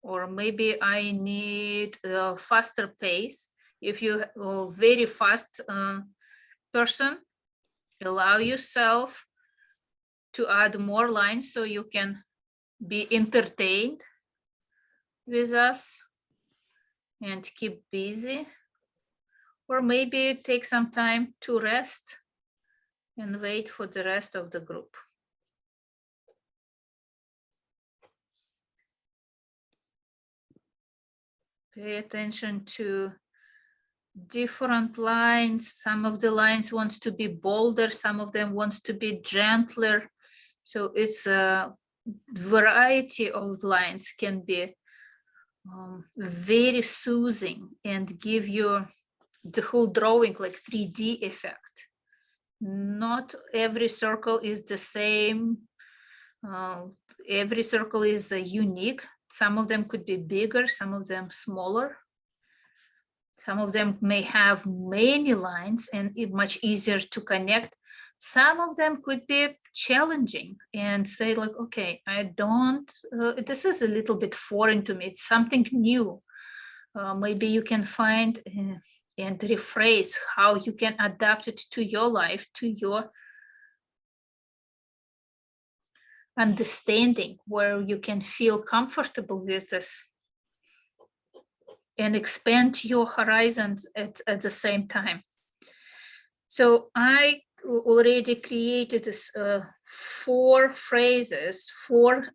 Or maybe I need a faster pace. If you're a very fast person, allow yourself to add more lines so you can be entertained with us and keep busy. Or maybe take some time to rest and wait for the rest of the group. Pay attention to different lines. Some of the lines wants to be bolder, some of them wants to be gentler. So it's a variety of lines can be very soothing and give you the whole drawing like 3D effect. Not every circle is the same. Every circle is unique. Some of them could be bigger, some of them smaller. Some of them may have many lines and it's much easier to connect. Some of them could be challenging and say like, okay, I don't, this is a little bit foreign to me. It's something new. Maybe you can find and rephrase how you can adapt it to your life, to your understanding, where you can feel comfortable with this and expand your horizons at the same time. So I already created this 4 phrases, 4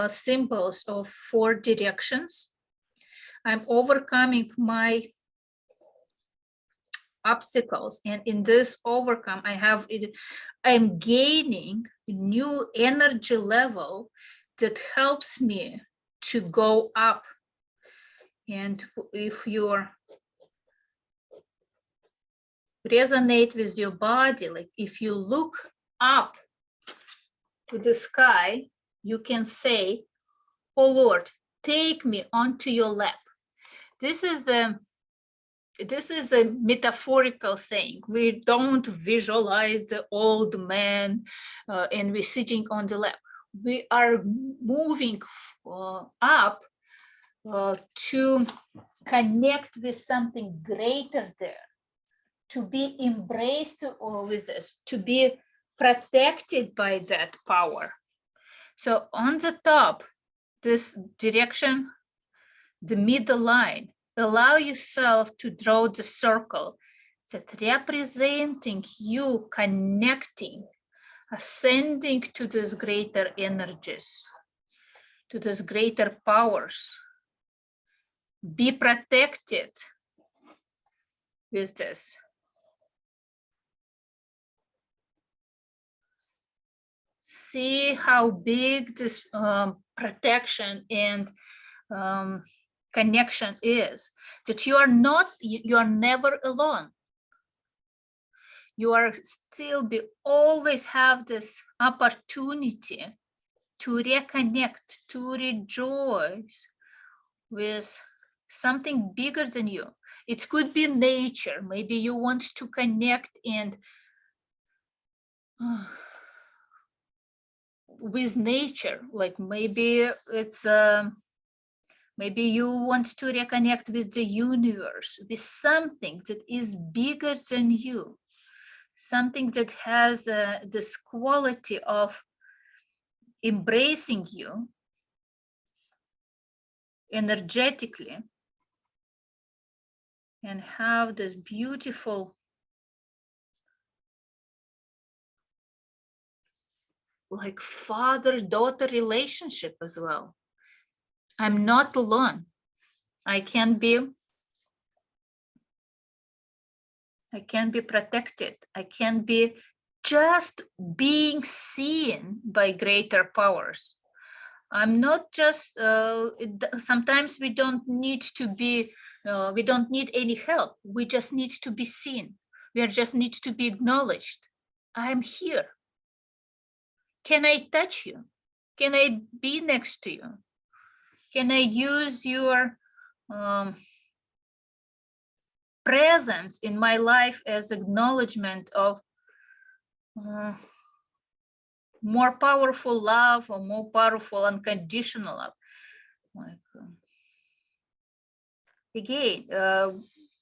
symbols of 4 directions. I'm overcoming my obstacles, and in this overcome I'm gaining new energy level that helps me to go up. And if you resonate with your body, like if you look up to the sky, you can say, oh Lord, take me onto your lap. This is a metaphorical saying. We don't visualize the old man and we're sitting on the lap. We are moving up to connect with something greater there, to be embraced with this, to be protected by that power. So on the top, this direction, the middle line, allow yourself to draw the circle that representing you connecting, ascending to these greater energies, to these greater powers. Be protected with this. See how big this protection and connection is, that you are never alone. You are still always have this opportunity to reconnect, to rejoice with something bigger than you. It could be nature. Maybe you want to connect and with nature, like maybe it's maybe you want to reconnect with the universe, with something that is bigger than you, something that has this quality of embracing you energetically and have this beautiful like father-daughter relationship as well. I'm not alone. I can be protected. I can be just being seen by greater powers. I'm not just, sometimes we don't need to be, we don't need any help. We just need to be seen. We just need to be acknowledged. I'm here. Can I touch you? Can I be next to you? Can I use your presence in my life as acknowledgement of more powerful love or more powerful unconditional love? Like, again,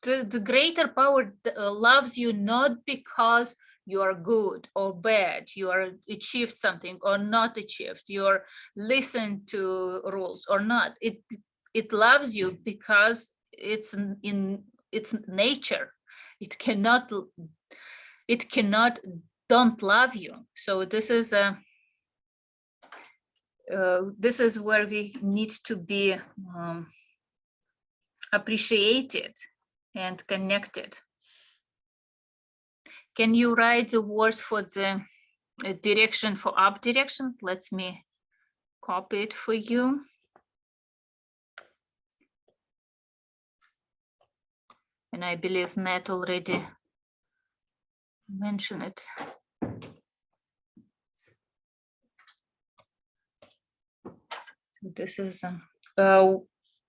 the greater power loves you not because you are good or bad, you are achieved something or not achieved, you are listen to rules or not. It loves you because it's in its nature. It cannot don't love you. So this is where we need to be appreciated and connected. Can you write the words for the direction for up direction? Let me copy it for you. And I believe Nat already mentioned it. So this is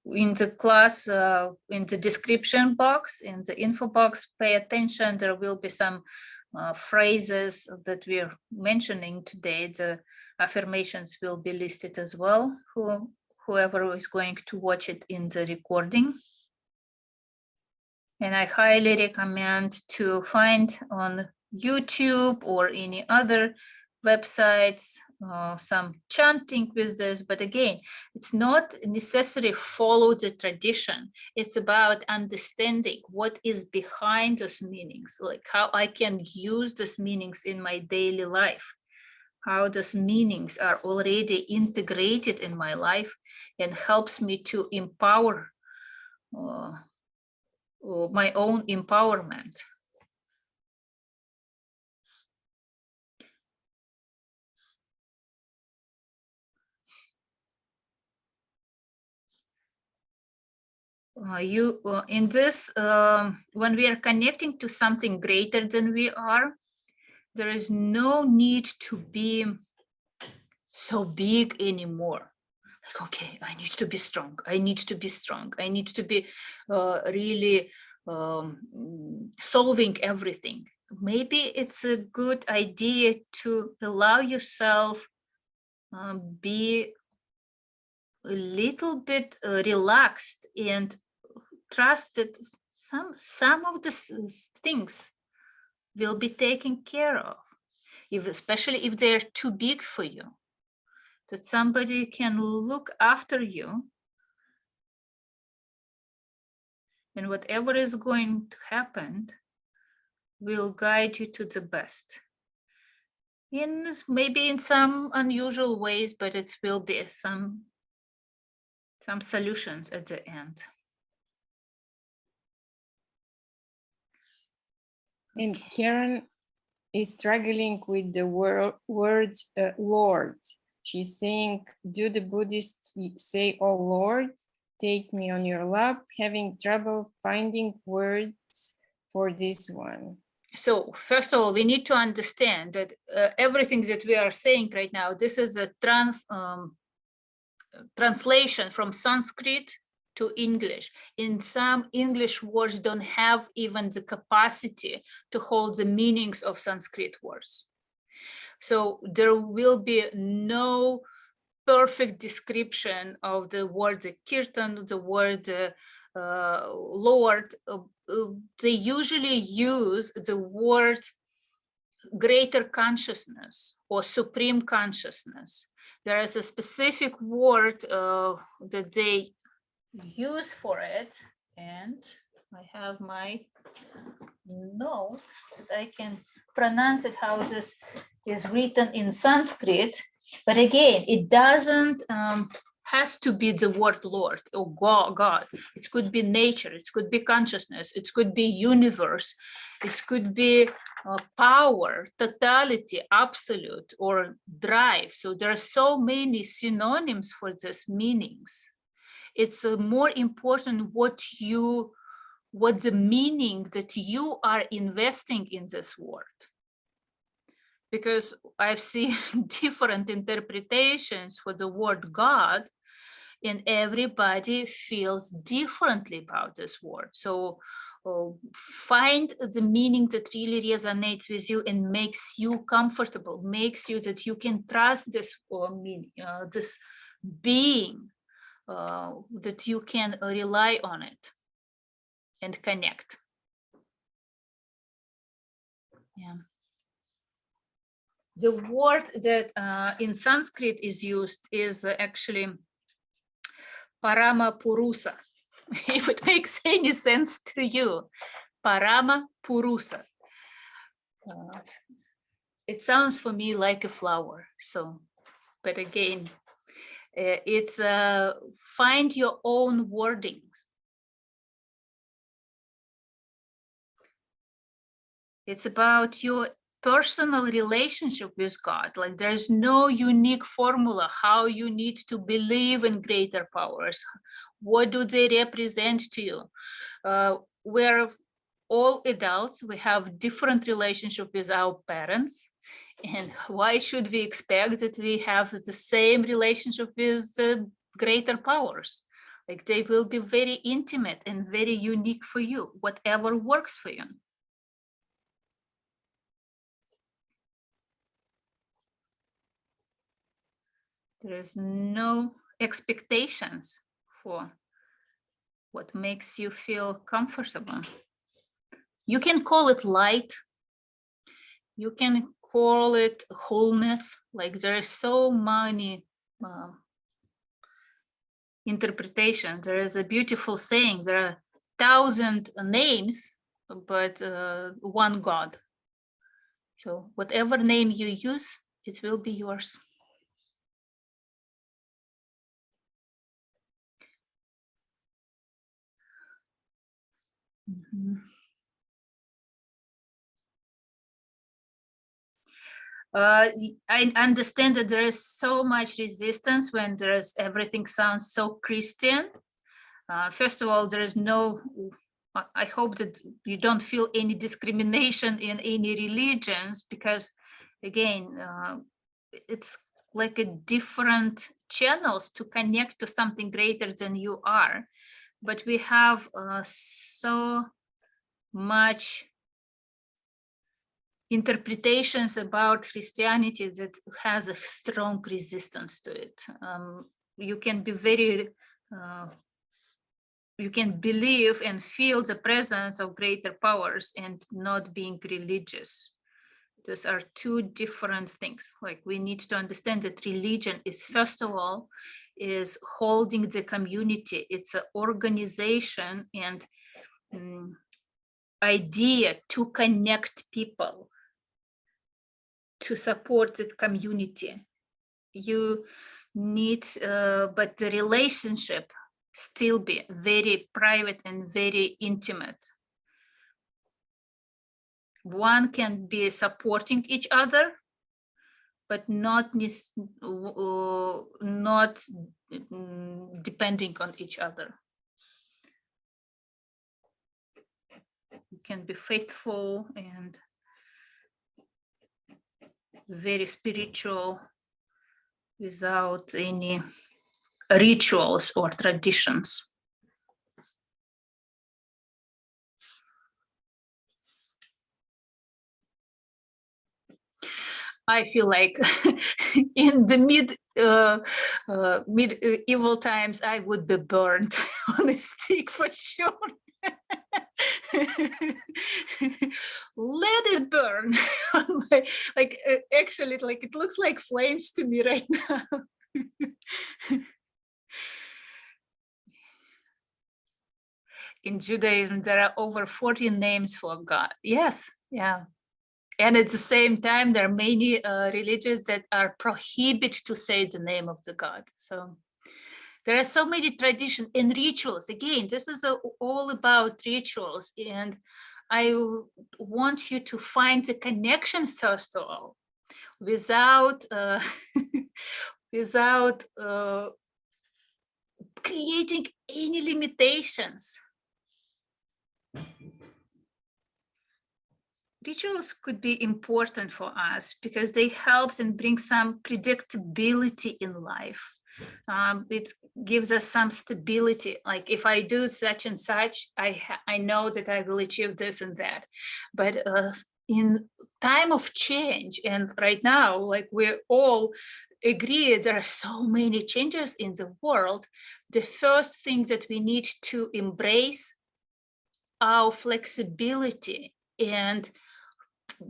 in the class, in the description box, in the info box, pay attention. There will be some phrases that we're mentioning today. The affirmations will be listed as well, whoever is going to watch it in the recording. And I highly recommend to find on YouTube or any other websites some chanting with this. But again, it's not necessary follow the tradition. It's about understanding what is behind those meanings, like how I can use those meanings in my daily life, how those meanings are already integrated in my life and helps me to empower my own empowerment. In this, when we are connecting to something greater than we are, there is no need to be so big anymore. Like, okay, I need to be strong. I need to be strong. I need to be really solving everything. Maybe it's a good idea to allow yourself be a little bit relaxed and trust that some of the things will be taken care of, especially if they're too big for you, that somebody can look after you And whatever is going to happen will guide you to the best. Maybe in some unusual ways, but it will be some solutions at the end. And Karen is struggling with the word Lord. She's saying, do the Buddhists say, oh Lord, take me on your lap? Having trouble finding words for this one. So first of all, we need to understand that everything that we are saying right now, this is a translation from Sanskrit to English. In some English words don't have even the capacity to hold the meanings of Sanskrit words. So there will be no perfect description of the word kirtan, the word Lord. They usually use the word greater consciousness or supreme consciousness. There is a specific word that they use for it, and I have my notes that I can pronounce it how this is written in Sanskrit. But again, it doesn't has to be the word Lord or God. It could be nature, it could be consciousness, it could be universe, it could be power, totality, absolute, or drive. So there are so many synonyms for these meanings. It's more important what the meaning that you are investing in this word. Because I've seen different interpretations for the word God, and everybody feels differently about this word. So find the meaning that really resonates with you and makes you comfortable, makes you that you can trust this meaning, this being, that you can rely on it and connect. Yeah. The word that in Sanskrit is used is actually Parama Purusa, if it makes any sense to you. Parama Purusa. It sounds for me like a flower. So, but again, it's find your own wordings. It's about your personal relationship with God. Like there's no unique formula how you need to believe in greater powers. What do they represent to you? We're all adults. We have different relationship with our parents. And why should we expect that we have the same relationship with the greater powers? Like they will be very intimate and very unique for you, whatever works for you. There is no expectations for what makes you feel comfortable. You can call it light. You can call it wholeness. Like there are so many interpretations. There is a beautiful saying, there are 1,000 names, but one God. So whatever name you use, it will be yours. Mm-hmm. I understand that there is so much resistance when there's everything sounds so Christian. First of all, there is no, I hope that you don't feel any discrimination in any religions, because again, it's like a different channels to connect to something greater than you are. But we have so much interpretations about Christianity that has a strong resistance to it. You can be very, you can believe and feel the presence of greater powers and not being religious. Those are two different things. Like we need to understand that religion is, first of all, is holding the community. It's an organization, and idea to connect people, to support the community. You need, but the relationship still be very private and very intimate. One can be supporting each other, but not depending on each other. You can be faithful and very spiritual without any rituals or traditions. I feel like in the medieval times, I would be burned on a stick for sure. Let it burn. Actually, like it looks like flames to me right now. In Judaism, there are over 40 names for God. Yes, yeah. And at the same time, there are many religions that are prohibited to say the name of the God. So there are so many traditions and rituals. Again, this is all about rituals. And I want you to find the connection, first of all, without, without creating any limitations. Rituals could be important for us because they help and bring some predictability in life. It gives us some stability. Like if I do such and such, I know that I will achieve this and that. But in time of change, and right now, like we all agree, there are so many changes in the world. The first thing that we need to embrace our flexibility and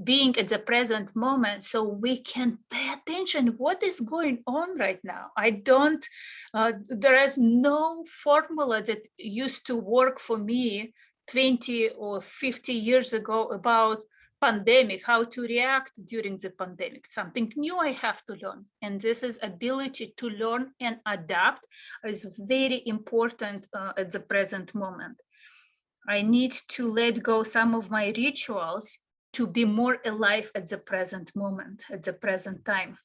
being at the present moment, so we can pay attention what is going on right now. There is no formula that used to work for me 20 or 50 years ago about pandemic, how to react during the pandemic. Something new I have to learn. And this is ability to learn and adapt is very important at the present moment. I need to let go some of my rituals to be more alive at the present moment, at the present time.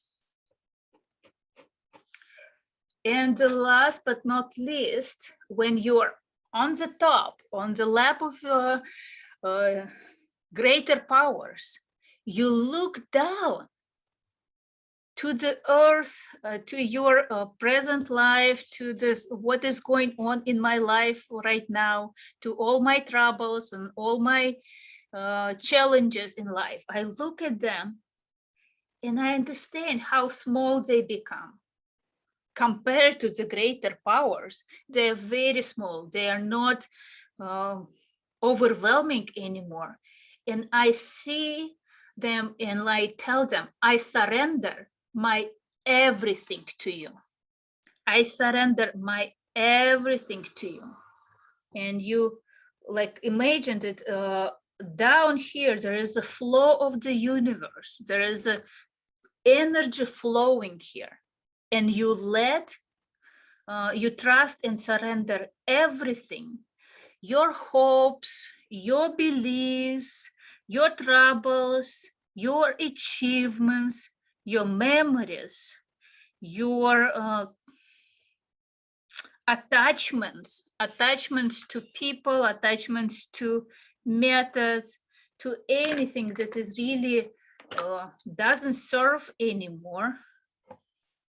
And the last but not least, when you're on the top, on the lap of greater powers, you look down to the earth, to your present life, to this, what is going on in my life right now, to all my troubles and all my challenges in life. I look at them and I understand how small they become. Compared to the greater powers, they are very small. They are not overwhelming anymore. And I see them and I tell them, I surrender my everything to you. I surrender my everything to you. And you like imagine that down here, there is a flow of the universe. There is a energy flowing here. And you you trust and surrender everything, your hopes, your beliefs, your troubles, your achievements, your memories, your attachments to people, attachments to methods, to anything that is really doesn't serve anymore.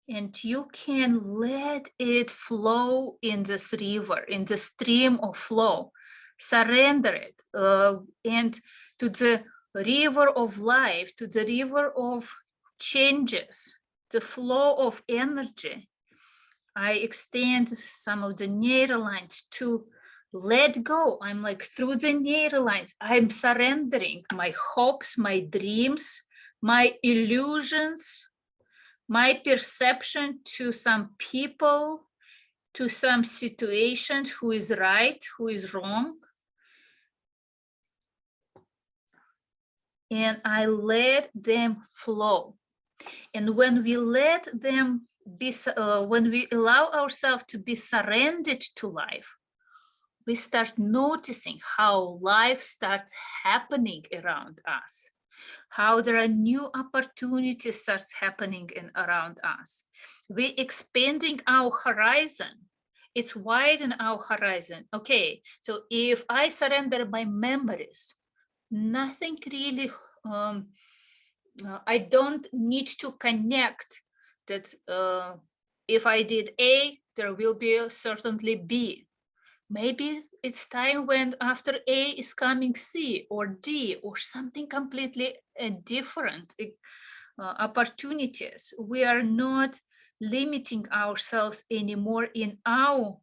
And you can let it flow in this river, in the stream of flow. Surrender it and to the river of life, to the river of changes, the flow of energy. I extend some of the neurolines to let go. I'm like through the neurolines, I'm surrendering my hopes, my dreams, my illusions, my perception to some people, to some situations, who is right, who is wrong. and I let them flow. And when we let them be, when we allow ourselves to be surrendered to life, we start noticing how life starts happening around us, how there are new opportunities start happening around us. We're expanding our horizon. It's widen our horizon. Okay, so if I surrender my memories, nothing really, I don't need to connect that if I did A, there will be certainly B. Maybe it's time when after A is coming C or D or something completely different opportunities. We are not limiting ourselves anymore in our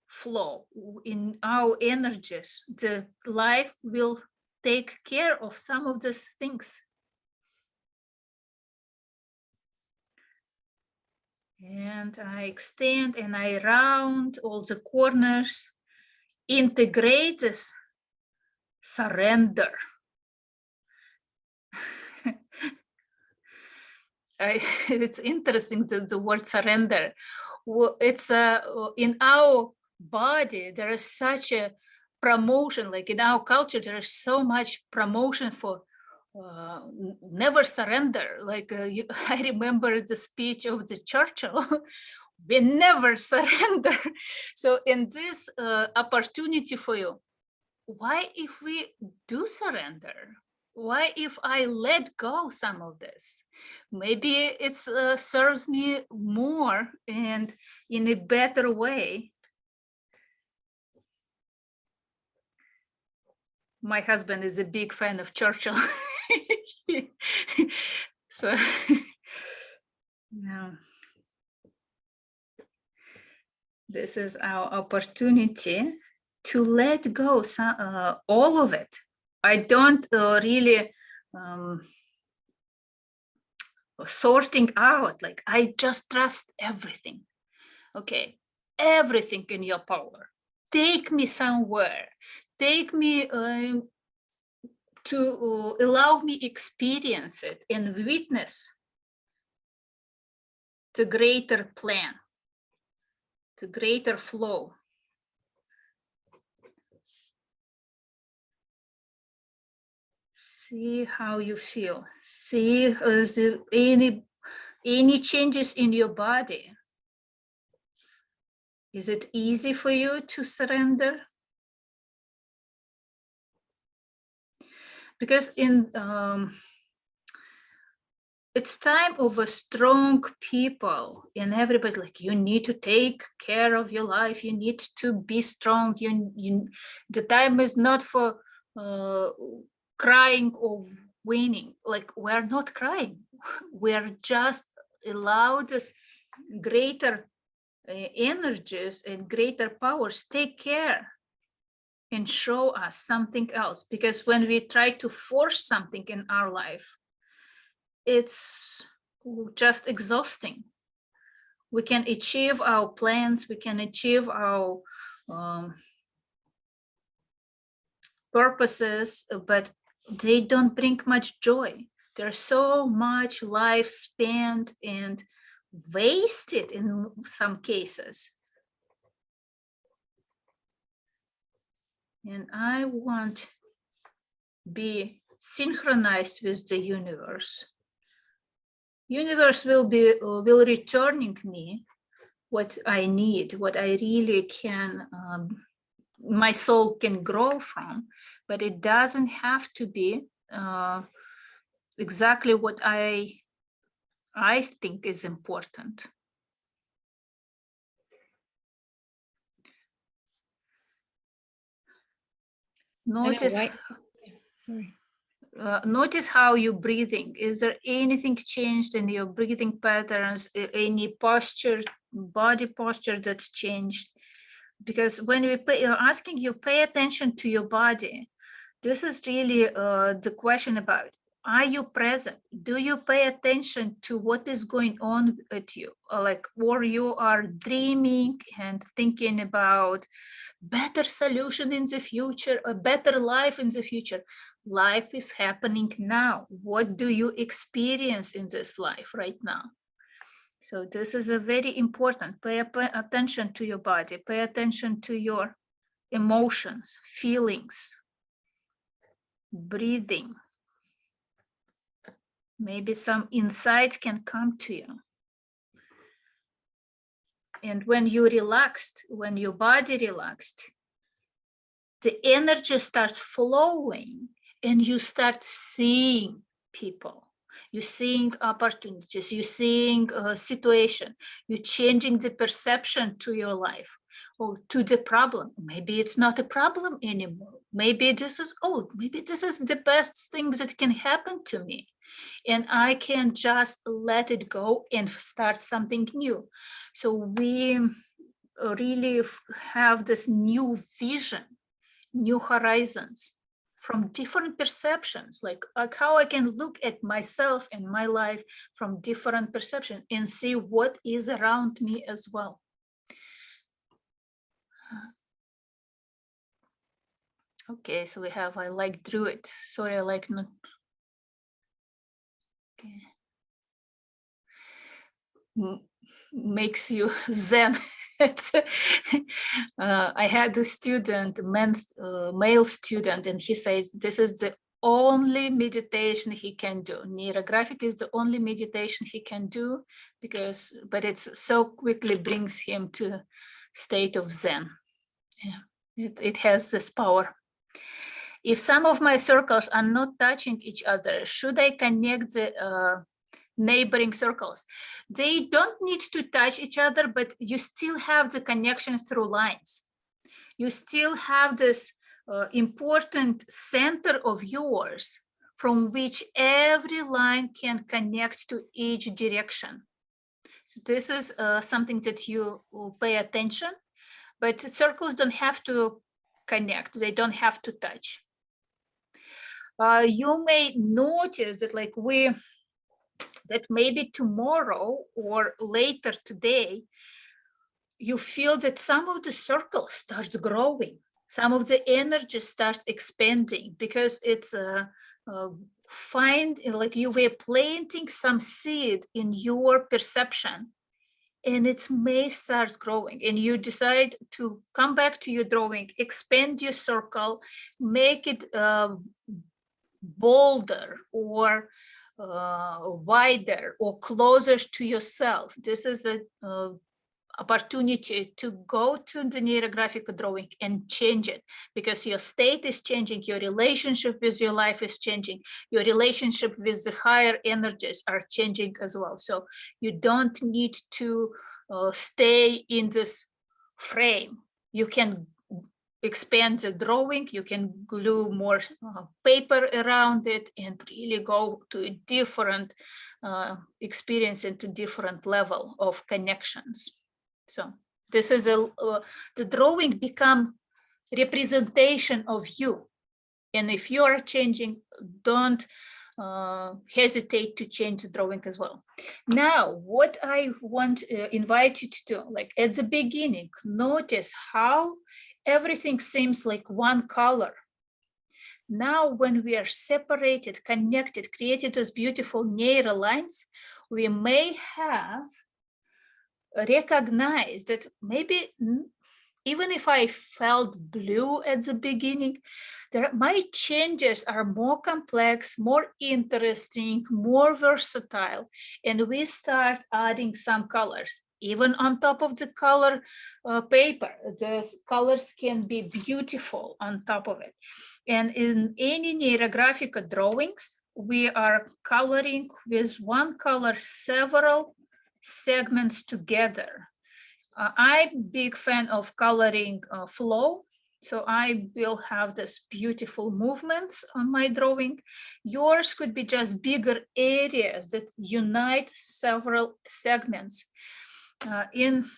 flow, in our energies. The life will take care of some of these things. And I extend and I round all the corners, integrate this surrender. It's interesting that the word surrender. It's in our body, there is such a promotion, like in our culture, there is so much promotion for never surrender. Like I remember the speech of the Churchill, we never surrender. So in this opportunity for you, why if we do surrender? Why if I let go some of this? Maybe it serves me more and in a better way. My husband is a big fan of Churchill. So, yeah. This is our opportunity to let go all of it. I don't really sorting out, like I just trust everything. Okay, everything in your power. Take me somewhere. Take me to allow me experience it and witness the greater plan, the greater flow. See how you feel. See is there any changes in your body. Is it easy for you to surrender? Because it's time of a strong people, and everybody's like, you need to take care of your life. You need to be strong. The time is not for crying or winning. Like we're not crying. We're just allowed this greater energies and greater powers take care and show us something else. Because when we try to force something in our life, it's just exhausting. We can achieve our plans, we can achieve our purposes, but they don't bring much joy. There's so much life spent and wasted in some cases. And I want to be synchronized with the universe. Universe will returning me what I need, what I really can, my soul can grow from, but it doesn't have to be exactly what I think is important. Notice. Sorry. Notice how you're breathing. Is there anything changed in your breathing patterns? Any posture, body posture that's changed? Because when we asking you, pay attention to your body. This is really the question about, are you present? Do you pay attention to what is going on with you? Or you are dreaming and thinking about better solution in the future, a better life in the future. Life is happening now. What do you experience in this life right now? So this is a very important. Pay attention to your body. Pay attention to your emotions, feelings, breathing. Maybe some insight can come to you. And when you relaxed, when your body relaxed, the energy starts flowing and you start seeing people. You're seeing opportunities, you're seeing a situation, you're changing the perception to your life or to the problem. Maybe it's not a problem anymore. Maybe this is, oh, maybe this is the best thing that can happen to me. And I can just let it go and start something new. So we really have this new vision, new horizons from different perceptions, like how I can look at myself and my life from different perceptions and see what is around me as well. Okay, so we have, I like drew it. Sorry, I like not. Okay. Makes you zen. I had a student, male student, and he says this is the only meditation he can do. Neurographic is the only meditation he can do but it's so quickly brings him to state of zen. Yeah, it has this power. If some of my circles are not touching each other, should I connect the neighboring circles? They don't need to touch each other, but you still have the connection through lines. You still have this important center of yours from which every line can connect to each direction. So this is something that you will pay attention, but the circles don't have to connect. They don't have to touch. You may notice that that maybe tomorrow or later today, you feel that some of the circles start growing, some of the energy starts expanding because it's like you were planting some seed in your perception and it may start growing and you decide to come back to your drawing, expand your circle, make it bolder or wider or closer to yourself. This is an opportunity to go to the neurographic drawing and change it because your state is changing, your relationship with your life is changing, your relationship with the higher energies are changing as well. So you don't need to stay in this frame. You can expand the drawing, you can glue more paper around it and really go to a different experience and to different level of connections. So this is the drawing become representation of you. And if you are changing, don't hesitate to change the drawing as well. Now, what I want to invite you to do, like at the beginning, notice how everything seems like one color. Now, when we are separated, connected, created as beautiful neural lines, we may have recognized that maybe even if I felt blue at the beginning, my changes are more complex, more interesting, more versatile, and we start adding some colors. Even on top of the color paper, the colors can be beautiful on top of it. And in any neurographic drawings, we are coloring with one color several segments together. I'm a big fan of coloring flow. So I will have this beautiful movements on my drawing. Yours could be just bigger areas that unite several segments. In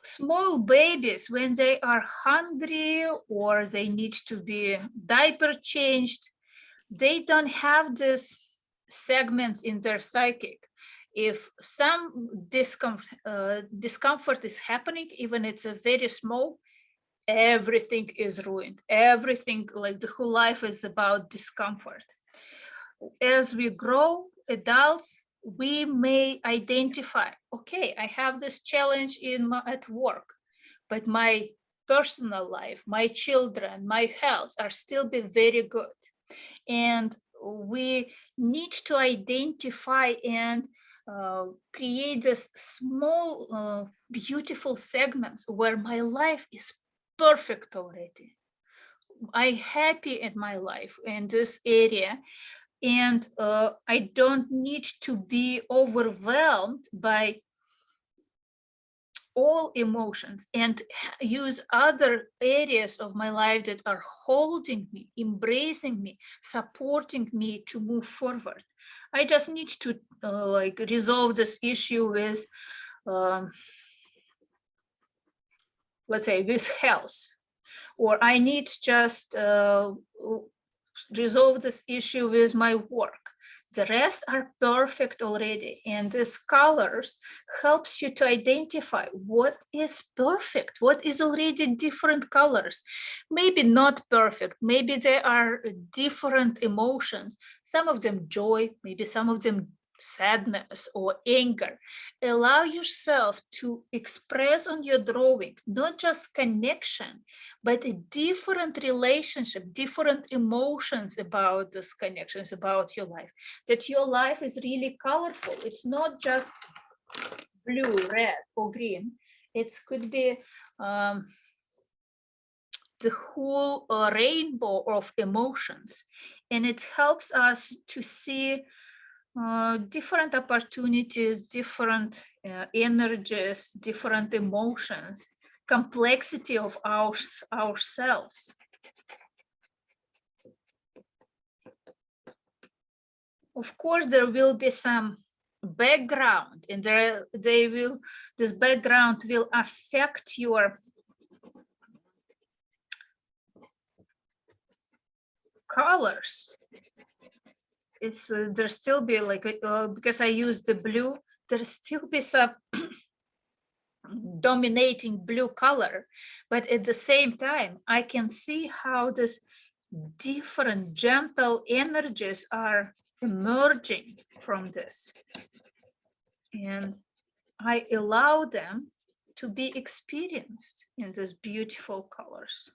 small babies, when they are hungry or they need to be diaper changed, they don't have these segments in their psychic. If some discomfort is happening, even it's a very small, everything is ruined. Everything, like the whole life is about discomfort. As we grow adults, we may identify, okay, I have this challenge at work, but my personal life, my children, my health are still be very good. And we need to identify and create this small, beautiful segments where my life is perfect already. I'm happy in my life in this area, and I don't need to be overwhelmed by all emotions and use other areas of my life that are holding me, embracing me, supporting me to move forward. I just need to like resolve this issue with, let's say, with health, or I need just resolve this issue with my work. The rest are perfect already. And these colors helps you to identify what is perfect, what is already different colors. Maybe not perfect, maybe there are different emotions, some of them joy, maybe some of them sadness or anger. Allow yourself to express on your drawing, not just connection, but a different relationship, different emotions about these connections, about your life, that your life is really colorful. It's not just blue, red, or green. It could be the whole rainbow of emotions. And it helps us to see different opportunities, different energies, different emotions, complexity of ourselves. Of course, there will be some background, and this background will affect your colors. It's there still be like because I use the blue, there still be some dominating blue color, but at the same time I can see how this different gentle energies are emerging from this, and I allow them to be experienced in these beautiful colors.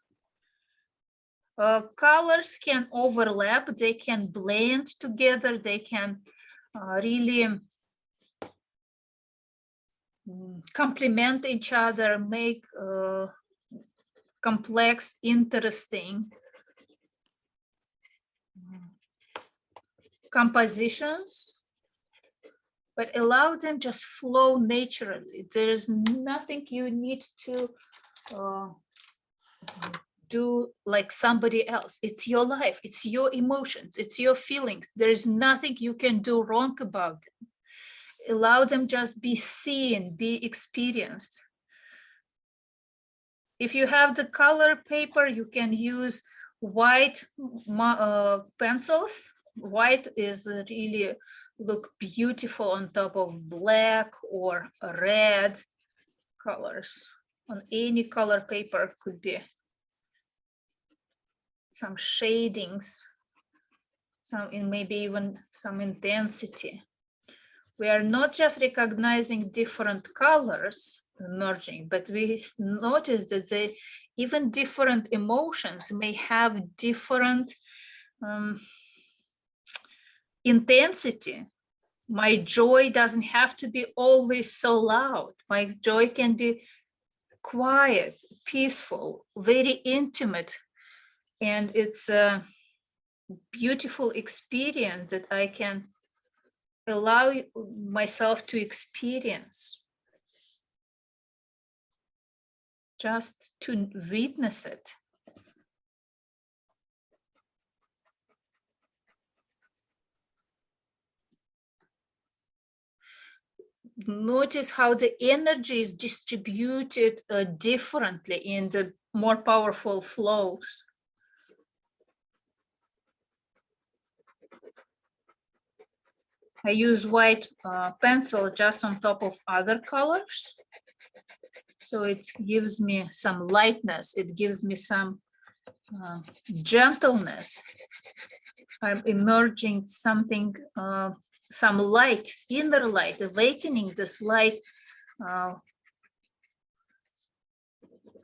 Colors can overlap, they can blend together, they can really complement each other, make complex, interesting compositions, but allow them just flow naturally. There is nothing you need to do like somebody else. It's your life, it's your emotions, it's your feelings. There is nothing you can do wrong about them. Allow them just be seen, be experienced. If you have the color paper, you can use white pencils. White is really look beautiful on top of black or red colors. On any color paper could be some shadings, some maybe even some intensity. We are not just recognizing different colors emerging, but we notice that even different emotions may have different intensity. My joy doesn't have to be always so loud. My joy can be quiet, peaceful, very intimate. And it's a beautiful experience that I can allow myself to experience, just to witness it. Notice how the energy is distributed differently in the more powerful flows. I use white pencil just on top of other colors. So it gives me some lightness. It gives me some gentleness. I'm emerging something, some light, inner light, awakening this light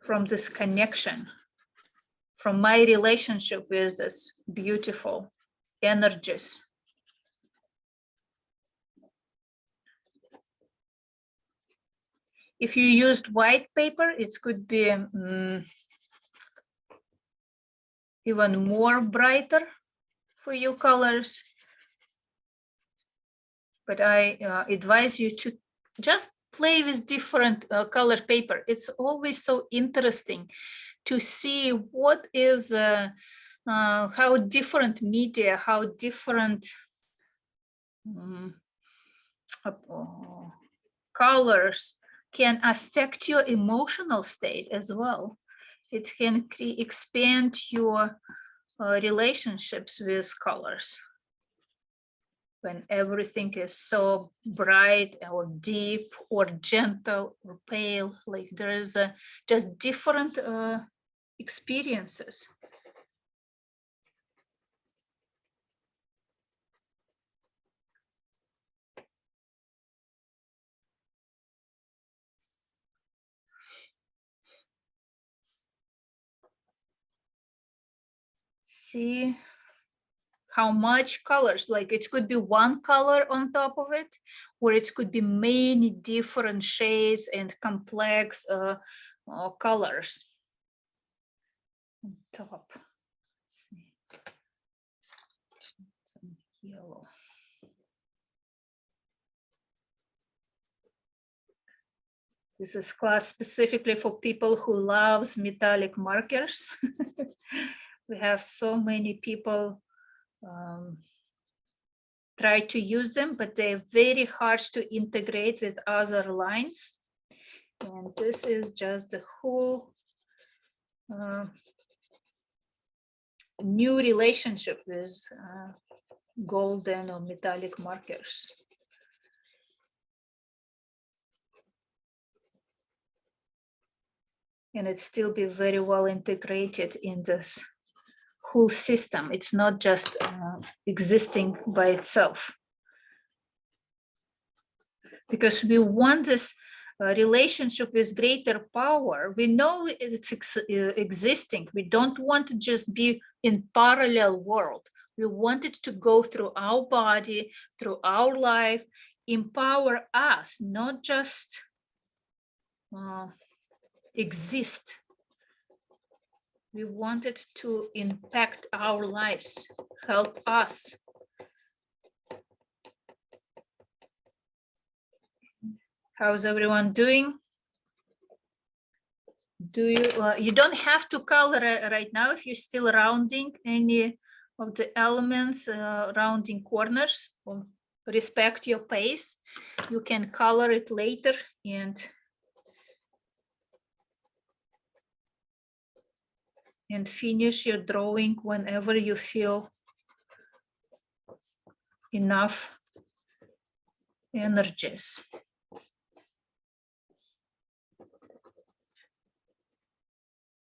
from this connection, from my relationship with this beautiful energies. If you used white paper, it could be even more brighter for your colors. But I advise you to just play with different color paper. It's always so interesting to see what is, how different media, how different colors can affect your emotional state as well. It can expand your relationships with colors. When everything is so bright or deep or gentle or pale, like there is just different experiences. See how much colors, like it could be one color on top of it, or it could be many different shades and complex colors on top. Let's see. Some yellow. This is class specifically for people who loves metallic markers. We have so many people try to use them, but they're very hard to integrate with other lines. And this is just the whole new relationship with golden or metallic markers. And it still be very well integrated in this whole system. It's not just existing by itself. Because we want this relationship with greater power. We know it's existing. We don't want to just be in parallel world. We want it to go through our body, through our life, empower us, not just exist. We want it to impact our lives, help us. How's everyone doing? Do you, you don't have to color right now if you're still rounding any of the elements, rounding corners. Respect your pace. You can color it later and finish your drawing whenever you feel enough energies.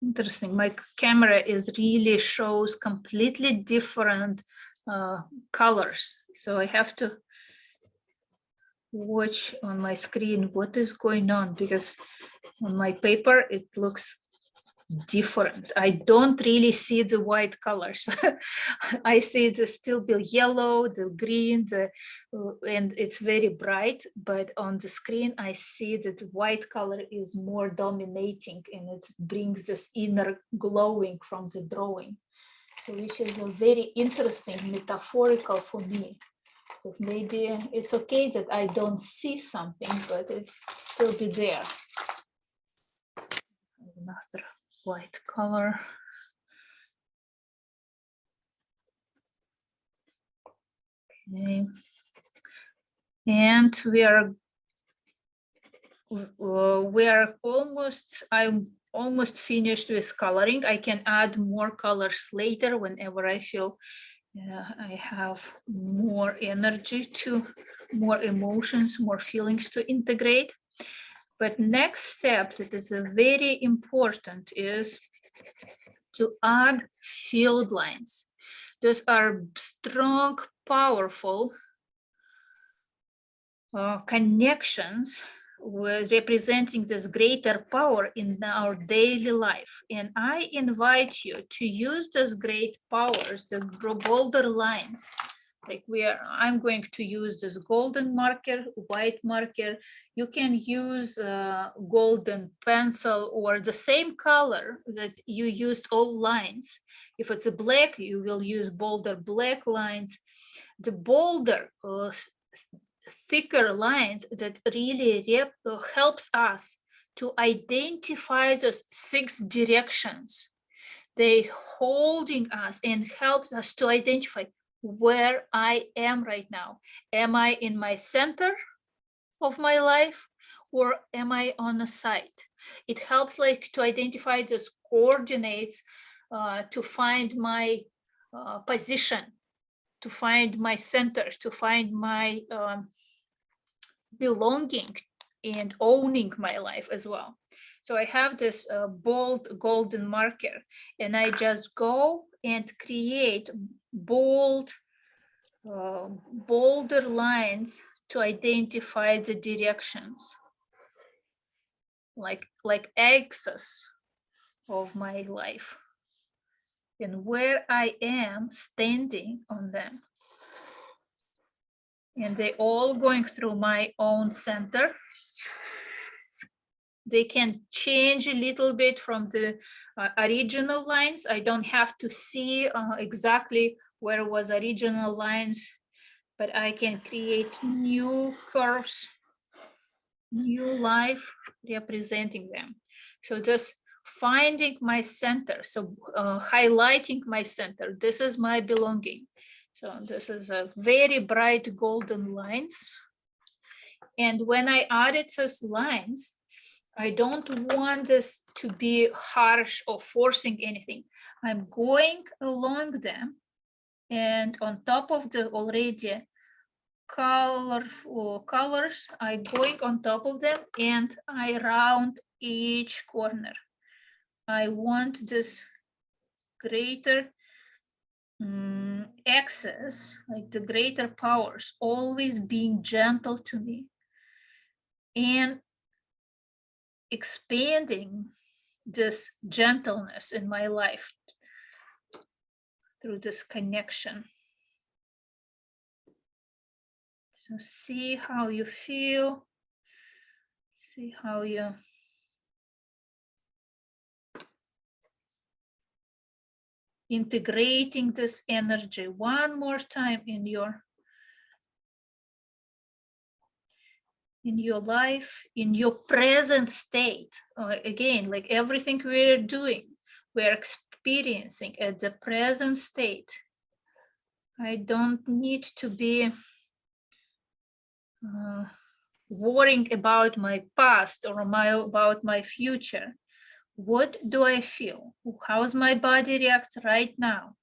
Interesting. My camera is really shows completely different colors. So I have to watch on my screen what is going on, because on my paper it looks different. I don't really see the white colors. I see the still be yellow, the green, and it's very bright, but on the screen I see that the white color is more dominating, and it brings this inner glowing from the drawing, so which is a very interesting metaphorical for me. That maybe it's okay that I don't see something, but it's still be there. Another white color. Okay. And we are almost, I'm almost finished with coloring. I can add more colors later whenever I feel I have more energy to, more emotions, more feelings to integrate. But next step that is very important is to add field lines. Those are strong, powerful connections with representing this greater power in our daily life. And I invite you to use those great powers, the bolder lines. Like I'm going to use this golden marker, white marker. You can use golden pencil or the same color that you used all lines. If it's a black, you will use bolder black lines. The bolder, thicker lines that really helps us to identify those 6 directions. They holding us and helps us to identify where I am right now. Am I in my center of my life or am I on the side? It helps like to identify those coordinates to find my position, to find my centers, to find my belonging and owning my life as well. So I have this bold golden marker and I just go and create bold, bolder lines to identify the directions, like axis of my life and where I am standing on them. And they all going through my own center. They can change a little bit from the original lines. I don't have to see exactly where was original lines, but I can create new curves, new life representing them. So just finding my center, so highlighting my center. This is my belonging. So this is a very bright golden lines. And when I added those lines, I don't want this to be harsh or forcing anything. I'm going along them and on top of the already colorful colors, I'm going on top of them and I round each corner. I want this greater access, like the greater powers, always being gentle to me and expanding this gentleness in my life through this connection. So see how you feel, see how you integrating this energy one more time in your life, in your present state. Again, like everything we're doing, we're experiencing at the present state. I don't need to be worrying about my past or about my future. What do I feel? How's my body react right now?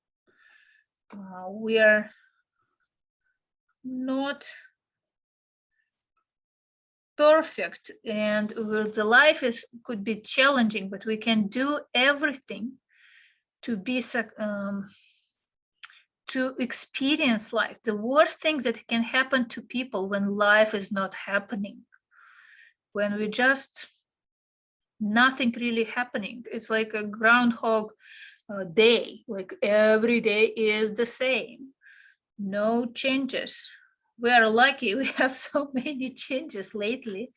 We are not perfect and the life could be challenging, but we can do everything to be to experience life. The worst thing that can happen to people when life is not happening, when we just nothing really happening. It's like a groundhog day, like every day is the same, no changes. We are lucky we have so many changes lately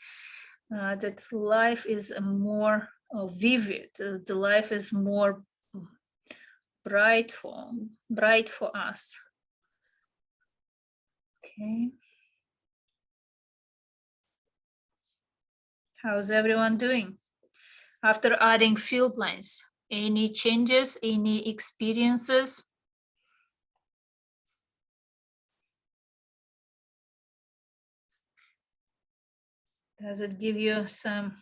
that life is more vivid. The life is more bright for us. Okay. How's everyone doing? After adding field lines, any changes, any experiences? Does it give you some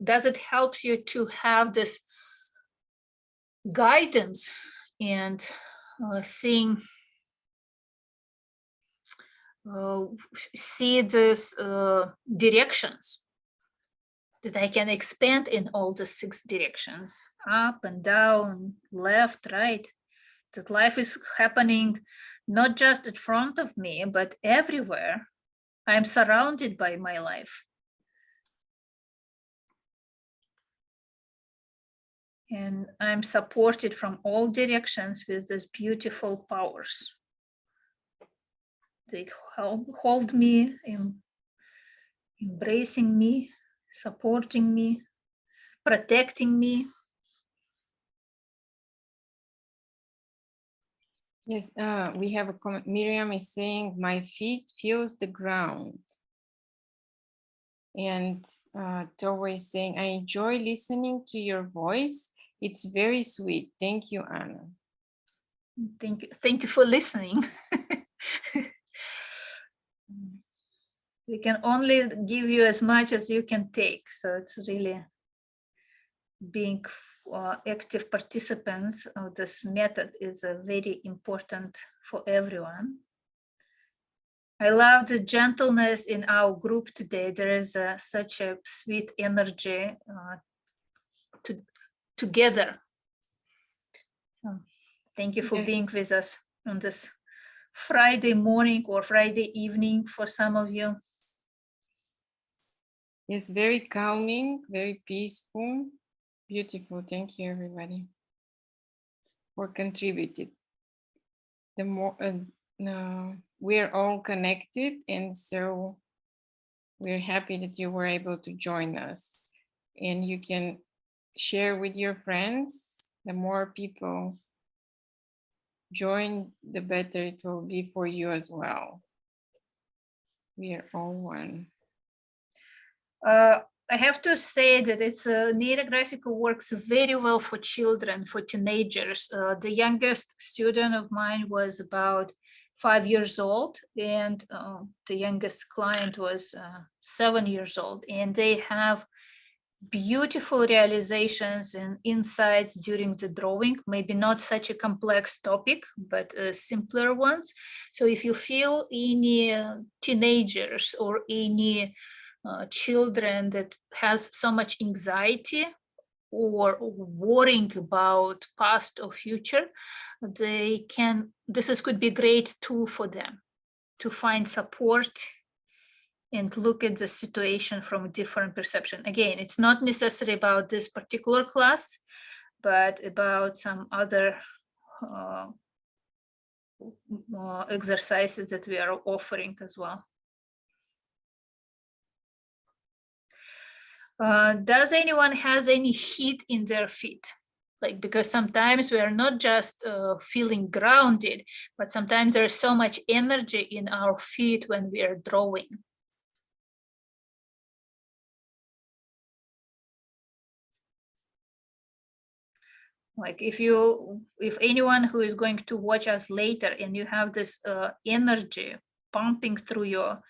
does it help you to have this guidance and seeing see these directions, that I can expand in all the 6 directions, up and down, left, right, that life is happening not just in front of me, but everywhere. I'm surrounded by my life. And I'm supported from all directions with these beautiful powers. They hold me, embracing me, supporting me, protecting me. Yes, we have a comment. Miriam is saying, my feet feels the ground. And Towa is saying, I enjoy listening to your voice. It's very sweet. Thank you, Anna. Thank you for listening. We can only give you as much as you can take. So it's really being active participants of this method is very important for everyone. I love the gentleness in our group today. There is such a sweet energy together. So thank you for being with us on this Friday morning or Friday evening for some of you. Yes, very calming, very peaceful, beautiful. Thank you, everybody, for contributing. The more we're all connected, and so we're happy that you were able to join us. And you can share with your friends. The more people join, the better it will be for you as well. We are all one. I have to say that it's Neurographica works very well for children, for teenagers. The youngest student of mine was about 5 years old, and the youngest client was 7 years old, and they have beautiful realizations and insights during the drawing, maybe not such a complex topic, but simpler ones. So if you feel any teenagers or any children that has so much anxiety or worrying about past or future, this could be a great tool for them to find support and look at the situation from a different perception. Again, it's not necessary about this particular class, but about some other exercises that we are offering as well. Does anyone has any heat in their feet? Like, because sometimes we are not just feeling grounded, but sometimes there is so much energy in our feet when we are drawing. Like if anyone who is going to watch us later and you have this energy pumping through your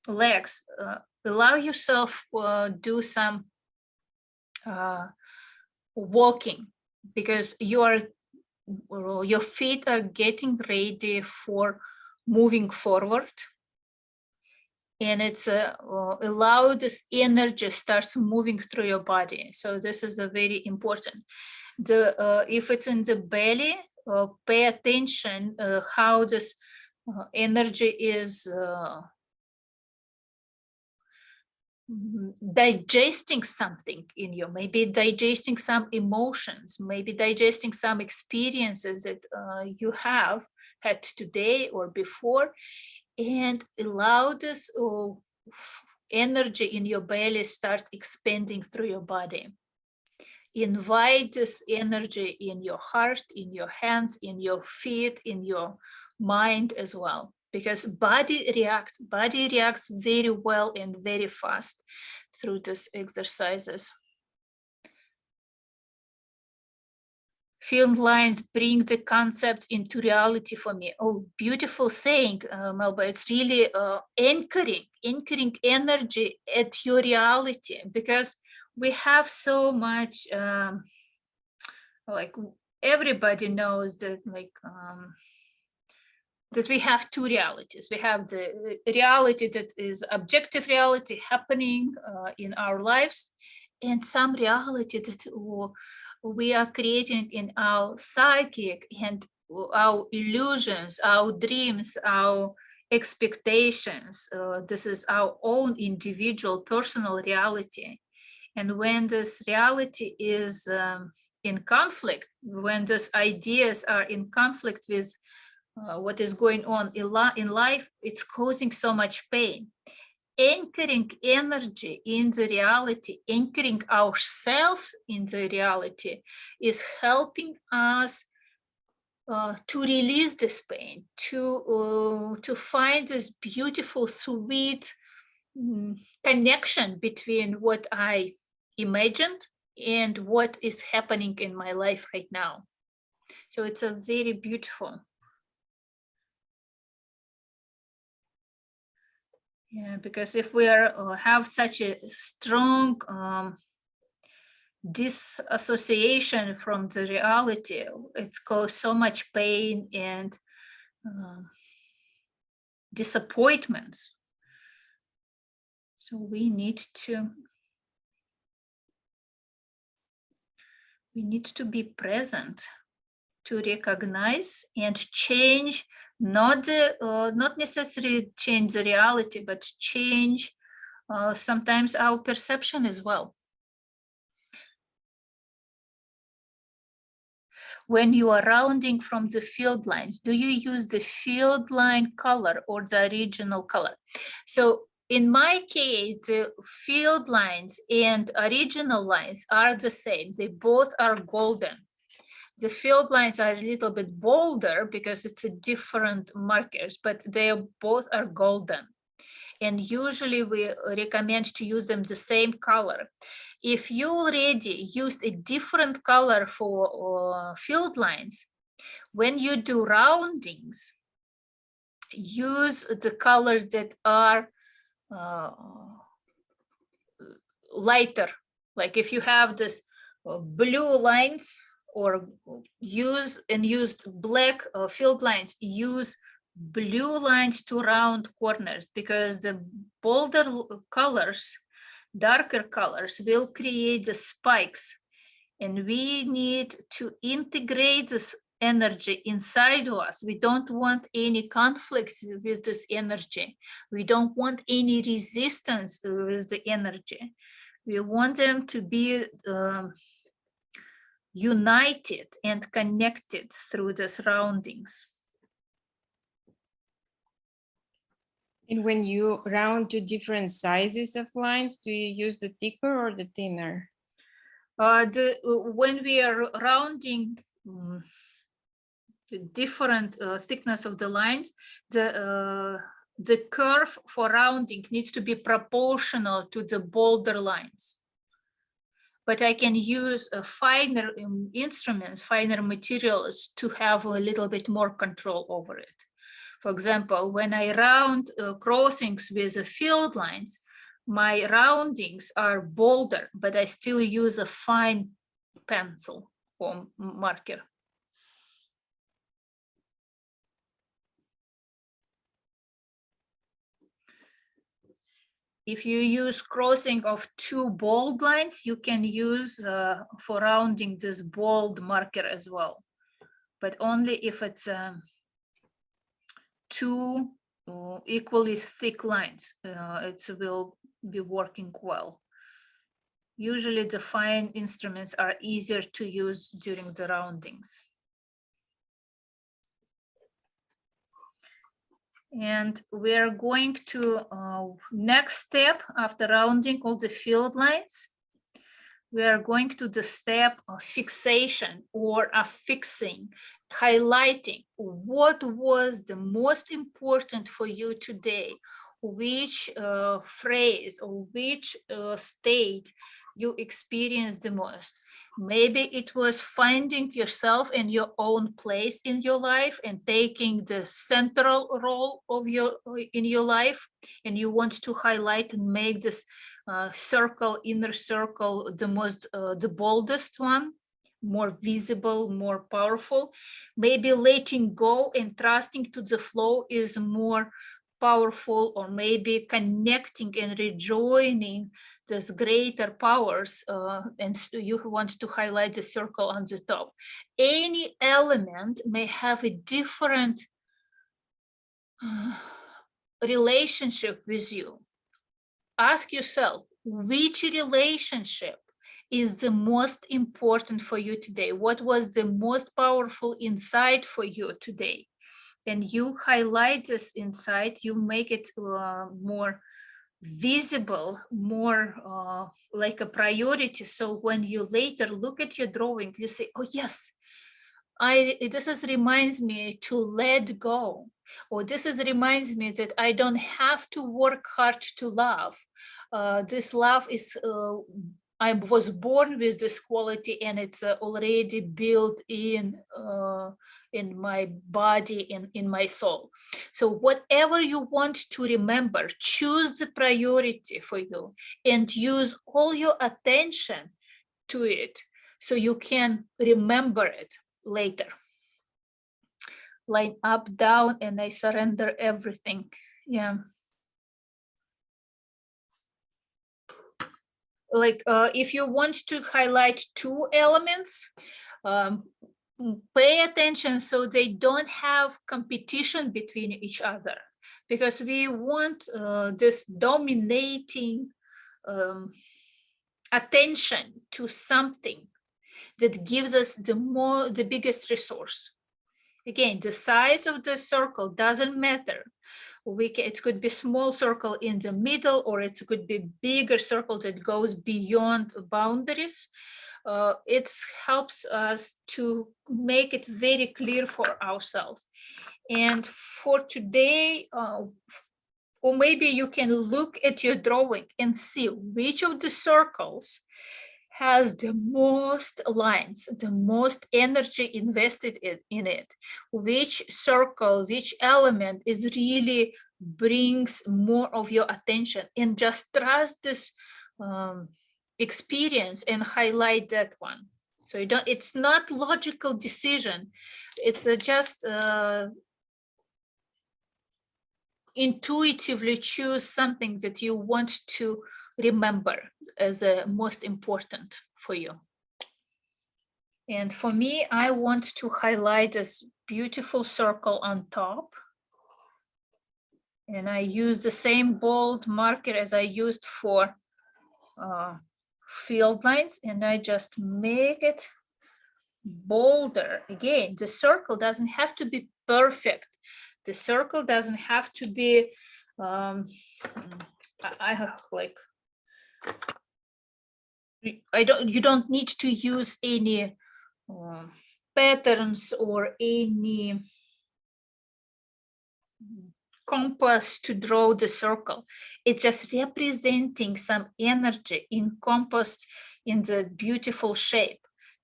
legs, allow yourself do some walking, because your feet are getting ready for moving forward, and it's allow this energy starts moving through your body. So this is a very important. If it's in the belly, pay attention how this energy is digesting something in you, maybe digesting some emotions, maybe digesting some experiences that you have had today or before, and allow this energy in your belly start expanding through your body. Invite this energy in your heart, in your hands, in your feet, in your mind as well, because body reacts very well and very fast through these exercises. Field lines bring the concept into reality for me. Oh, beautiful saying, Melba. It's really anchoring energy at your reality, because we have so much, like everybody knows that, like that we have two realities. We have the reality that is objective reality happening in our lives, and some reality that we are creating in our psychic, and our illusions, our dreams, our expectations. This is our own individual personal reality. And when this reality is in conflict, when these ideas are in conflict with what is going on in life, it's causing so much pain. Anchoring energy in the reality, anchoring ourselves in the reality, is helping us to release this pain, to find this beautiful, sweet connection between what I imagined and what is happening in my life right now. So it's a very beautiful. Yeah, because if we have such a strong disassociation from the reality, it's caused so much pain and disappointments. So we need to be present, to recognize and change, not necessarily change the reality, but change sometimes our perception as well. When you are rounding from the field lines, do you use the field line color or the original color? So in my case, the field lines and original lines are the same. They both are golden. The field lines are a little bit bolder because it's a different markers, but they both are golden. And usually we recommend to use them the same color. If you already used a different color for field lines, when you do roundings, use the colors that are lighter. Like if you have this blue lines, or used black field lines, use blue lines to round corners, because the bolder colors, darker colors, will create the spikes, and we need to integrate this energy inside of us. We don't want any conflicts with this energy. We don't want any resistance with the energy. We want them to be united and connected through the surroundings. And when you round to different sizes of lines, do you use the thicker or the thinner? When we are rounding the different thickness of the lines, the curve for rounding needs to be proportional to the bolder lines. But I can use finer instruments, finer materials to have a little bit more control over it. For example, when I round crossings with the field lines, my roundings are bolder, but I still use a fine pencil or marker. If you use crossing of two bold lines, you can use for rounding this bold marker as well, but only if it's two equally thick lines, it will be working well. Usually the fine instruments are easier to use during the roundings. And we are going to next step after rounding all the field lines. We are going to the step of fixation or affixing, highlighting what was the most important for you today, which phrase or which state you experienced the most. Maybe it was finding yourself in your own place in your life and taking the central role of in your life, and you want to highlight and make this circle, inner circle, the boldest one. more visible, more powerful. Maybe letting go and trusting to the flow is more powerful, or maybe connecting and rejoining these greater powers, and so you want to highlight the circle on the top. Any element may have a different relationship with you. Ask yourself, which relationship is the most important for you today? What was the most powerful insight for you today? And you highlight this insight, you make it more visible, more like a priority. So when you later look at your drawing, you say, oh yes, this reminds me to let go, or this reminds me that I don't have to work hard to love. This love is, I was born with this quality, and it's already built in my body, in my soul. So whatever you want to remember, choose the priority for you and use all your attention to it so you can remember it later. Line up, down, and I surrender everything. Yeah. Like if you want to highlight two elements, pay attention so they don't have competition between each other, because we want this dominating attention to something that gives us the biggest resource. Again, the size of the circle doesn't matter. It could be small circle in the middle, or it could be bigger circle that goes beyond boundaries. It helps us to make it very clear for ourselves. And for today, or maybe you can look at your drawing and see which of the circles has the most lines, the most energy invested in it, which circle, which element is really brings more of your attention, and just trust this experience and highlight that one. So it's not logical decision, it's just intuitively choose something that you want to remember as most important for you. And for me, I want to highlight this beautiful circle on top. And I use the same bold marker as I used for field lines, and I just make it bolder. Again, the circle doesn't have to be perfect. The circle doesn't have to be, you don't need to use any patterns or any compass to draw the circle. It's just representing some energy encompassed in the beautiful shape.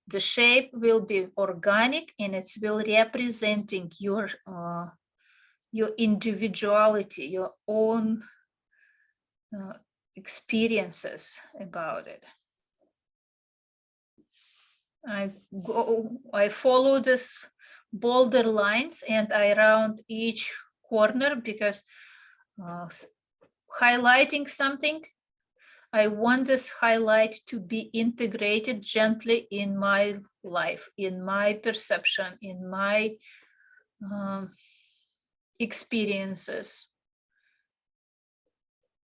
The shape will be organic, and it will representing your individuality, your own experiences about it. I follow this bolder lines, and I round each corner, because highlighting something, I want this highlight to be integrated gently in my life, in my perception, in my experiences.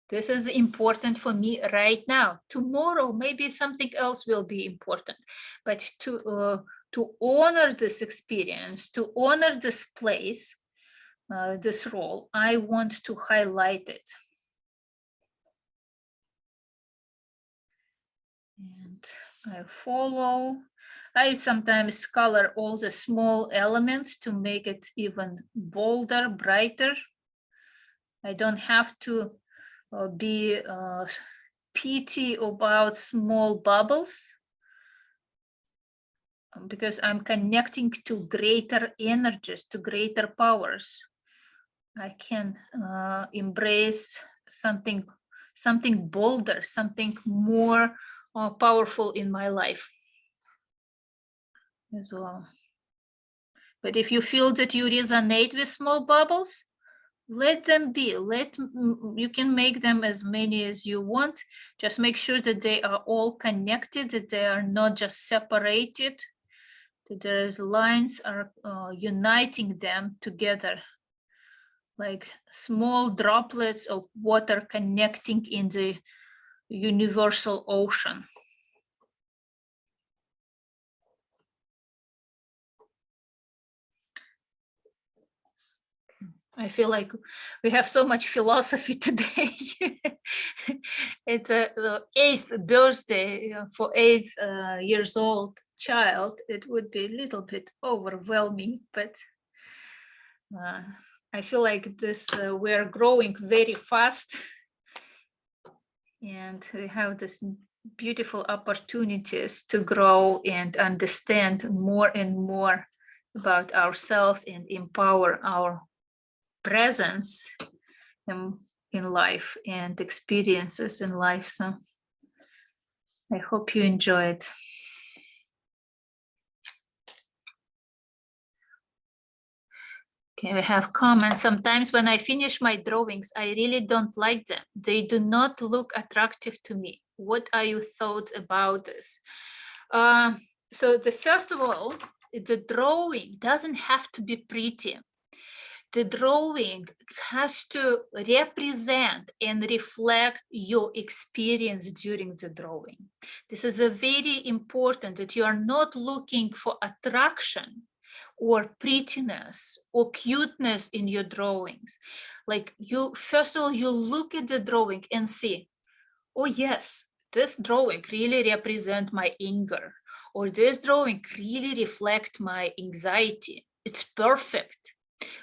This is important for me right now. Tomorrow, maybe something else will be important, but to honor this experience, to honor this place, this role, I want to highlight it. And I follow. I sometimes color all the small elements to make it even bolder, brighter. I don't have to be pity about small bubbles, because I'm connecting to greater energies, to greater powers. I can embrace something bolder, something more powerful in my life. as well. But if you feel that you resonate with small bubbles, let them be. You can make them as many as you want. Just make sure that they are all connected, that they are not just separated, that there's lines are uniting them together, like small droplets of water connecting in the universal ocean. I feel like we have so much philosophy today. It's a 8th birthday for 8 years old child. It would be a little bit overwhelming, but I feel like this we're growing very fast, and we have this beautiful opportunities to grow and understand more and more about ourselves and empower our presence in life and experiences in life. So I hope you enjoy it. Okay, we have comments. Sometimes when I finish my drawings, I really don't like them. They do not look attractive to me. What are your thoughts about this? So first of all, the drawing doesn't have to be pretty. The drawing has to represent and reflect your experience during the drawing. This is a very important, that you are not looking for attraction or prettiness or cuteness in your drawings. Like you, first of all, you look at the drawing and see, oh yes, this drawing really represents my anger, or this drawing really reflects my anxiety. It's perfect.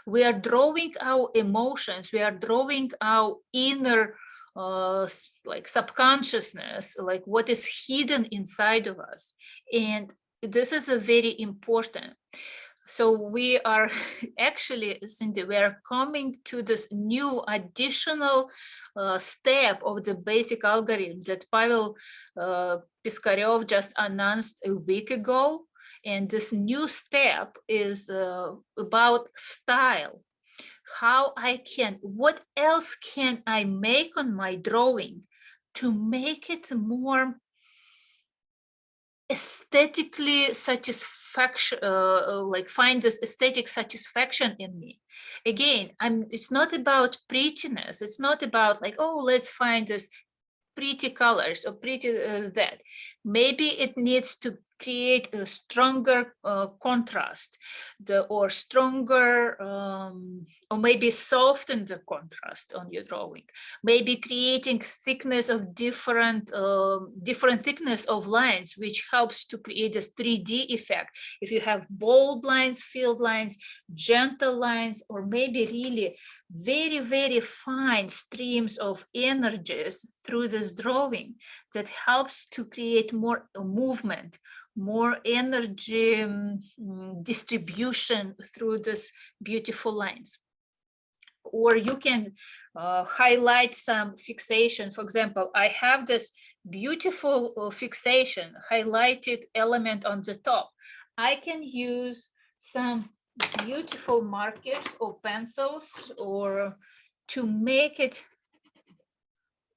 We are drawing our emotions, we are drawing our inner like subconsciousness, like what is hidden inside of us. And this is a very important. So we are actually, Cindy, we are coming to this new additional step of the basic algorithm that Pavel Piskarev just announced a week ago. And this new step is about style. How what else can I make on my drawing to make it more aesthetically satisfaction, like find this aesthetic satisfaction in me. Again, it's not about prettiness. It's not about like, oh, let's find this pretty colors or pretty that. Maybe it needs to create a stronger contrast, or stronger, or maybe soften the contrast on your drawing. Maybe creating thickness of different thickness of lines, which helps to create a 3D effect. If you have bold lines, filled lines, gentle lines, or maybe really very, very fine streams of energies through this drawing, that helps to create more movement, more energy distribution through this beautiful lines. Or you can highlight some fixation. For example, I have this beautiful fixation, highlighted element on the top. I can use some beautiful markers or pencils, or to make it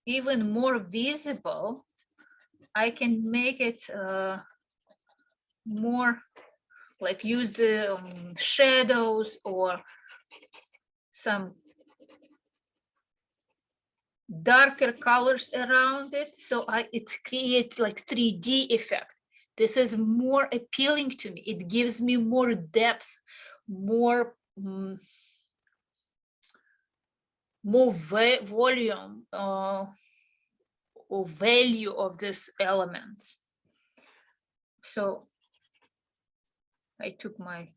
even more visible, I can make it more, like use the shadows or some darker colors around it, so it creates like 3D effect. This is more appealing to me. It gives me more depth, more volume or value of these elements. So I took my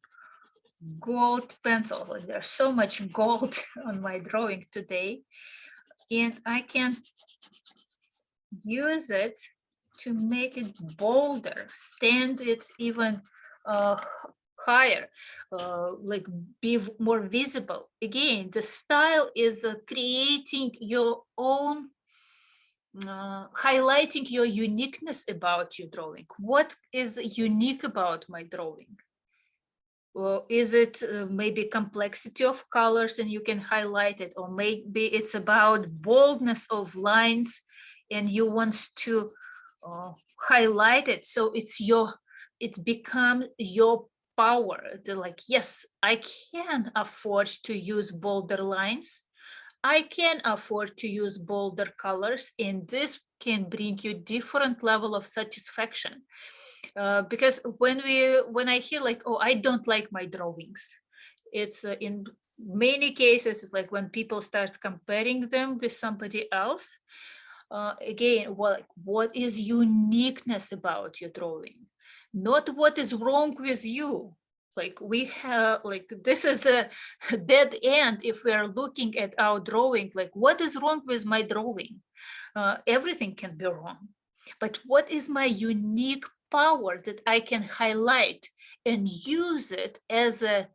gold pencil. There's so much gold on my drawing today, and I can use it to make it bolder, stand it even higher, like be more visible. Again, the style is creating your own highlighting your uniqueness about your drawing. What is unique about my drawing? Or is it maybe complexity of colors and you can highlight it? Or maybe it's about boldness of lines and you want to highlight it. So it's become your power. They're like, yes, I can afford to use bolder lines. I can afford to use bolder colors, and this can bring you different level of satisfaction. Because when I hear like, oh, I don't like my drawings, it's in many cases it's like when people start comparing them with somebody else. Again, what is uniqueness about your drawing, not what is wrong with you. Like we have, like this is a dead end if we are looking at our drawing, like what is wrong with my drawing? Everything can be wrong, but what is my unique power that I can highlight and use it as a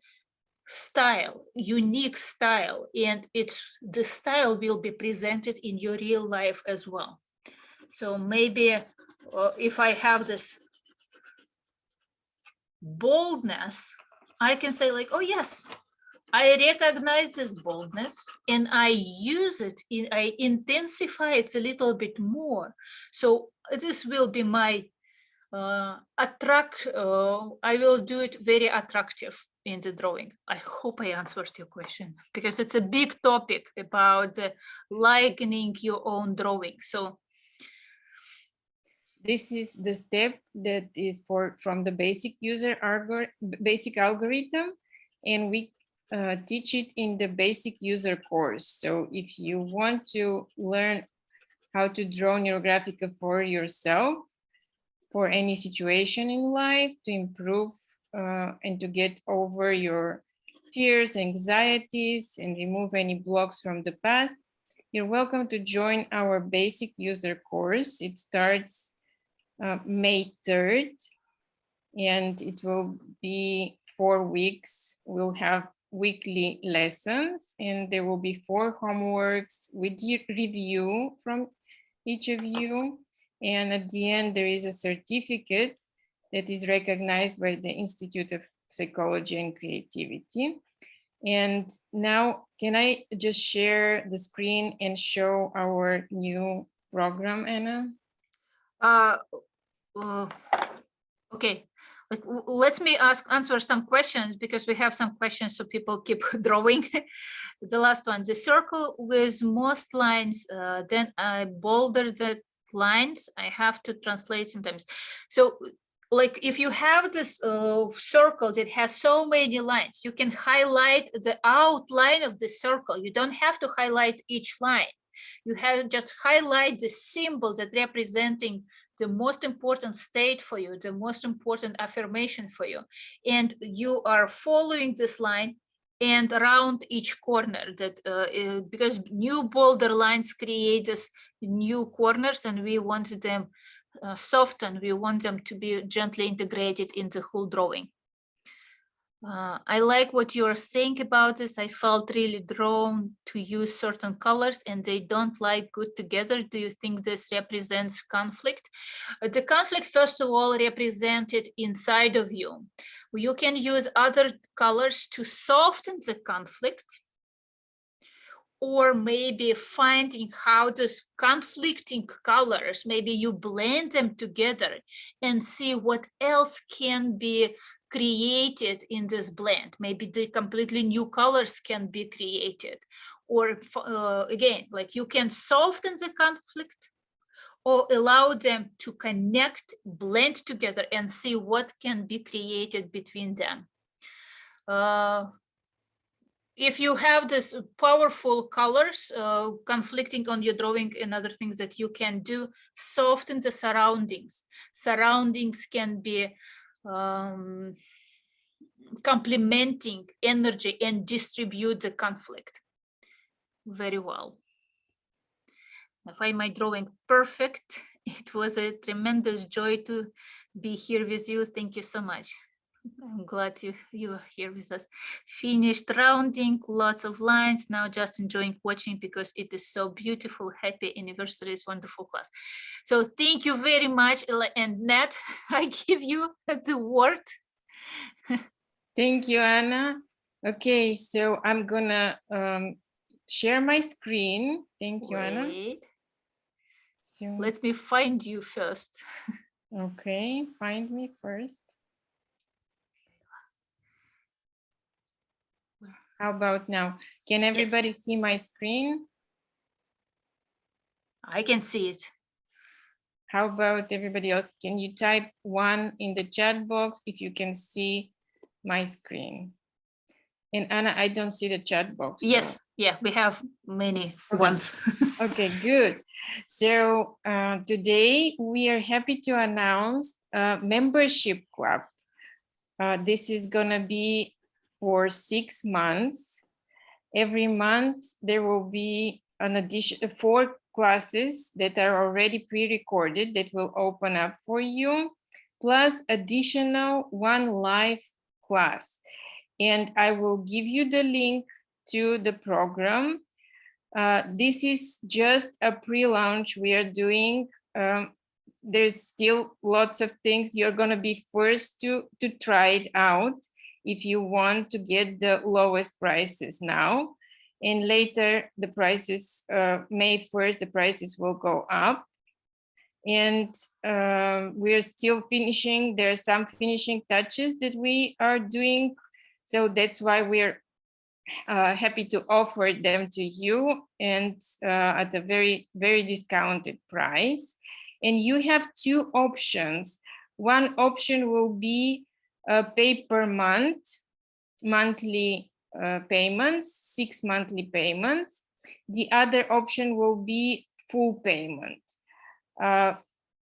style, unique style, and the style will be presented in your real life as well. So maybe if I have this boldness, I can say like, oh yes, I recognize this boldness and I use it, I intensify it a little bit more. So this will be my I will do it very attractive in the drawing. I hope I answered your question, because it's a big topic about likening your own drawing. So this is the step that is from the basic basic algorithm, and we teach it in the basic user course. So if you want to learn how to draw Neurographica for yourself, for any situation in life, to improve and to get over your fears, anxieties, and remove any blocks from the past, you're welcome to join our basic user course. It starts May 3rd, and it will be 4 weeks. We'll have weekly lessons, and there will be 4 homeworks with review from each of you. And at the end, there is a certificate that is recognized by the Institute of Psychology and Creativity. And now, can I just share the screen and show our new program, Anna? Okay, like let me answer some questions, because we have some questions, so people keep drawing. The last one, the circle with most lines, then I bolder the lines. I have to translate sometimes. So like if you have this circle that has so many lines, you can highlight the outline of the circle. You don't have to highlight each line. You have just highlight the symbol that representing the most important state for you, the most important affirmation for you. And you are following this line and around each corner, that because new bolder lines create this new corners, and we want them softened. We want them to be gently integrated in the whole drawing. I like what you're saying about this. I felt really drawn to use certain colors and they don't like good together. Do you think this represents conflict? The conflict, first of all, represented inside of you. You can use other colors to soften the conflict, or maybe finding how these conflicting colors, maybe you blend them together and see what else can be created in this blend. Maybe the completely new colors can be created. Or again, like you can soften the conflict or allow them to connect, blend together and see what can be created between them. If you have this powerful colors conflicting on your drawing, and other things that you can do, soften the surroundings. Surroundings can be complementing energy and distribute the conflict very well. I find my drawing perfect. It was a tremendous joy to be here with you. Thank you so much. I'm glad you are here with us. Finished rounding, lots of lines. Now just enjoying watching because it is so beautiful. Happy anniversary, it's wonderful class. So thank you very much. And Nat, I give you the word. Thank you, Anna. Okay, so I'm gonna share my screen. Thank you, Anna. Wait, So, let me find you first. okay, find me first. How about now? Can everybody see my screen? I can see it. How about everybody else? Can you type 1 in the chat box if you can see my screen? And Anna, I don't see the chat box. Yes, so. yeah, we have many Okay. ones. Okay, good. So today we are happy to announce a membership club. This is gonna be for 6 months. Every month there will be an addition 4 classes that are already pre-recorded that will open up for you, plus additional 1 live class. And I will give you the link to the program. This is just a pre-launch we are doing. There's still lots of things. You're going to be first to try it out if you want to get the lowest prices now. And later the prices, May 1st, the prices will go up. And we're still finishing. There are some finishing touches that we are doing. So that's why we're happy to offer them to you and at a very, very discounted price. And you have 2 options. One option will be pay per month, monthly payments, 6 monthly payments. The other option will be full payment.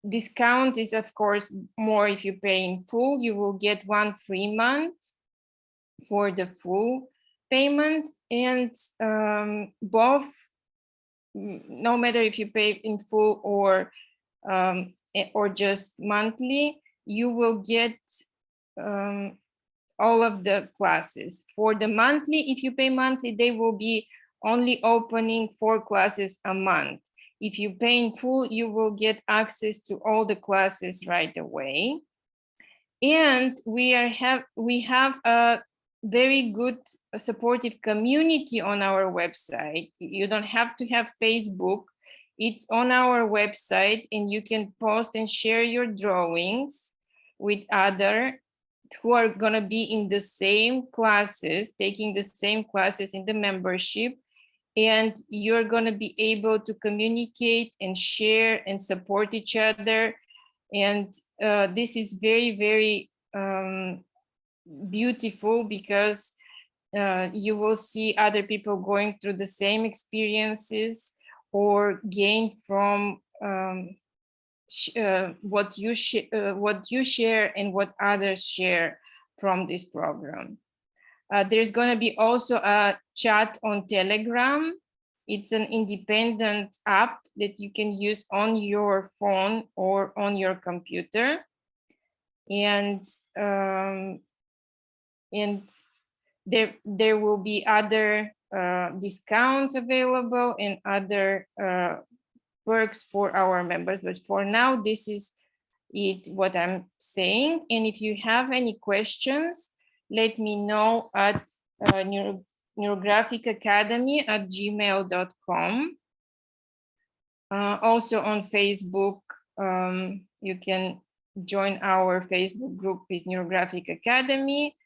Discount is of course more if you pay in full. You will get 1 free month for the full payment, and both, no matter if you pay in full or just monthly, you will get all of the classes. For the monthly, if you pay monthly, they will be only opening 4 classes a month. If you pay in full, you will get access to all the classes right away. And we have a very good supportive community on our website. You don't have to have Facebook. It's on our website, and you can post and share your drawings with others who are going to be in the same classes, taking the same classes in the membership. And you're going to be able to communicate and share and support each other. And this is very, very beautiful, because you will see other people going through the same experiences or gain from what you share and what others share from this program. There's going to be also a chat on Telegram. It's an independent app that you can use on your phone or on your computer. And there will be other discounts available and other perks for our members. But for now, this is what I'm saying. And if you have any questions, let me know at neurographic@gmail.com. Also on Facebook, you can join our Facebook group with Neurographic Academy.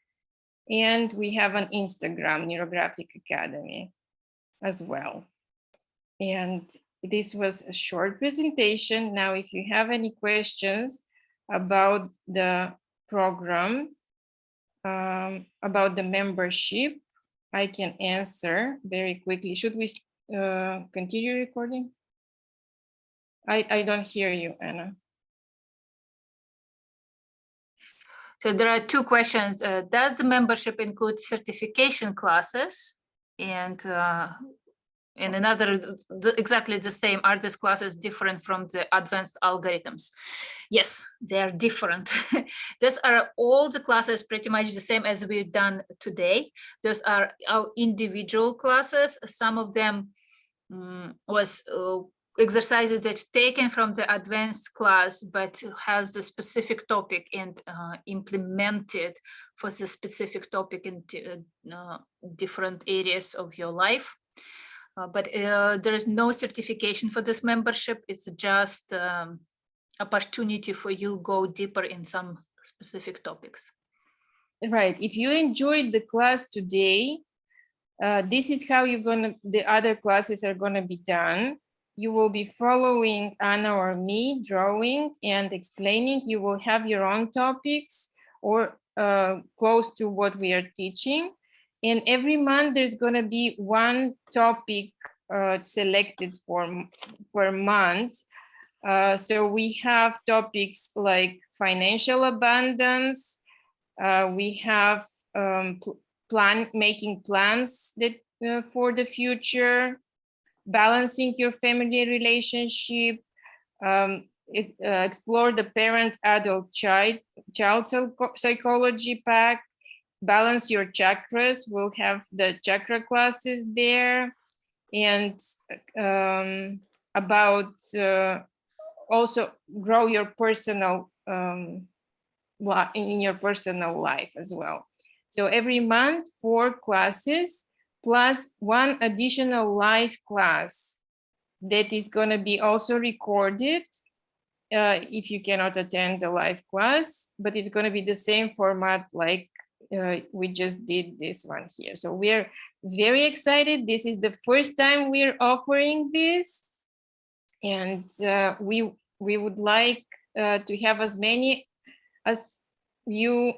And we have an Instagram, Neurographic Academy, as well. And this was a short presentation. Now, if you have any questions about the program, about the membership, I can answer very quickly. Should we continue recording? I don't hear you, Anna. So there are 2 questions. Does the membership include certification classes? And in another, exactly the same artist classes different from the advanced algorithms. Yes, they are different. These are all the classes pretty much the same as we've done today. Those are our individual classes. Some of them was exercises that taken from the advanced class, but has the specific topic and implemented for the specific topic in different areas of your life. But there is no certification for this membership. It's just opportunity for you go deeper in some specific topics. Right. If you enjoyed the class today, this is how the other classes are gonna be done. You will be following Anna or me, drawing and explaining. You will have your own topics or close to what we are teaching. And every month there's gonna be one topic selected per month. So we have topics like financial abundance. We have making plans that for the future, balancing your family relationship, explore the parent-adult-child psychology pack, balance your chakras. We'll have the chakra classes there, and about also grow your personal in your personal life as well. So every month 4 classes plus 1 additional live class that is going to be also recorded if you cannot attend the live class, but it's going to be the same format like we just did this one here. So we're very excited. This is the first time we're offering this, and we would like to have as many as you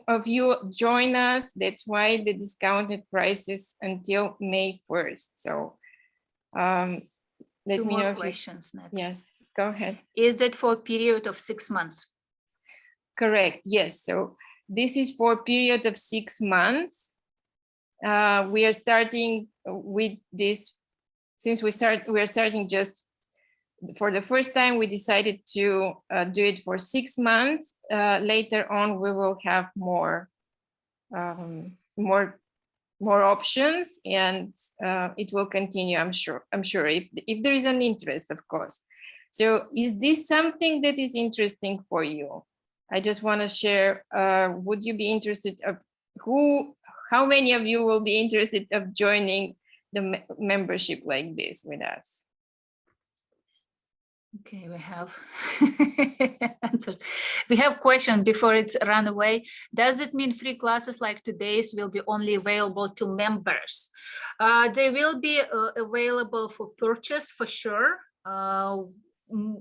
join us. That's why the discounted prices until May 1st. So let Two me more know questions, Nat. Yes, go ahead. Is that for a period of 6 months? Correct. Yes. So this is for a period of 6 months. We are starting with this since we are starting just for the first time. We decided to do it for 6 months. Later on, we will have more options, and it will continue. I'm sure if there is an interest, of course. So is this something that is interesting for you? I just want to share, would you be interested how many of you will be interested of joining the membership like this with us? Okay, we have answers. We have question before it's run away. Does it mean free classes like today's will be only available to members? They will be available for purchase for sure.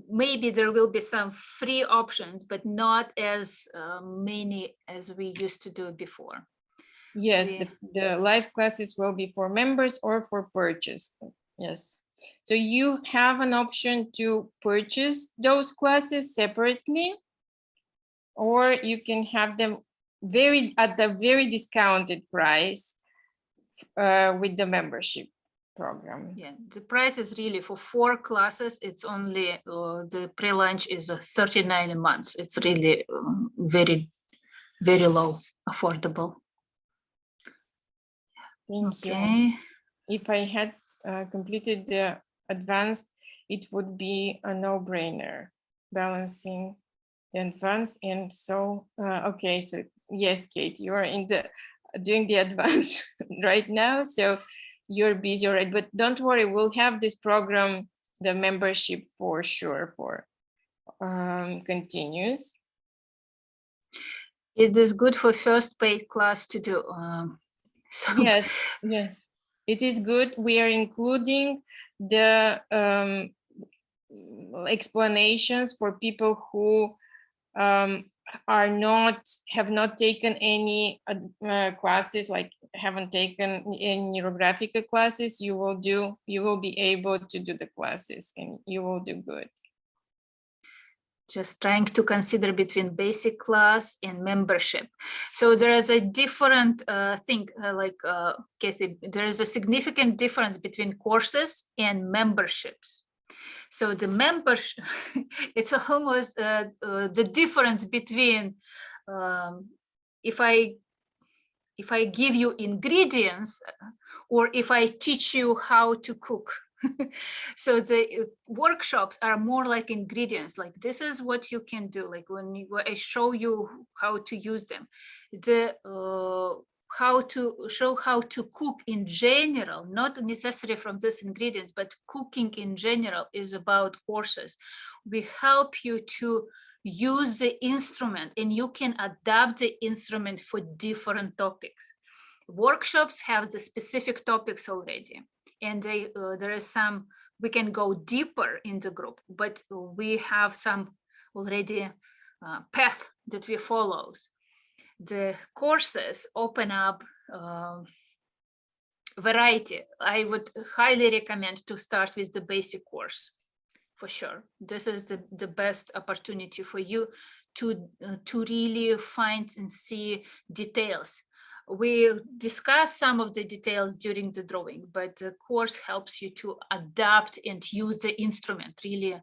Maybe there will be some free options, but not as many as we used to do before. Yes, the live classes will be for members or for purchase. Yes. So you have an option to purchase those classes separately, or you can have them at the very discounted price with the membership program. Yeah, the price is really for 4 classes. It's only the pre-launch is 39 a month. It's really very, very low, affordable. Thank you. If I had completed the advanced, it would be a no-brainer, balancing the advanced. And so, okay, so yes, Kate, you are doing the advanced right now, so you're busy already, but don't worry, we'll have this program, the membership for sure, for continues. Is this good for first paid class to do? Yes, it is good. We are including the explanations for people who have not taken any classes, like haven't taken any Neurographica classes. You will be able to do the classes, and you will do good. just trying to consider between basic class and membership. So there is a different thing, Kathy, there is a significant difference between courses and memberships. So the membership, it's almost the difference between if I give you ingredients or if I teach you how to cook. So the workshops are more like ingredients, like this is what you can do, like when I show you how to use them, the how to show how to cook in general, not necessarily from this ingredients, but cooking in general is about courses. We help you to use the instrument and you can adapt the instrument for different topics. Workshops have the specific topics already, and there is some, we can go deeper in the group, but we have some already path that we follow. The courses open up variety. I would highly recommend to start with the basic course, for sure. This is the best opportunity for you to really find and see details. We discussed some of the details during the drawing, but the course helps you to adapt and use the instrument, really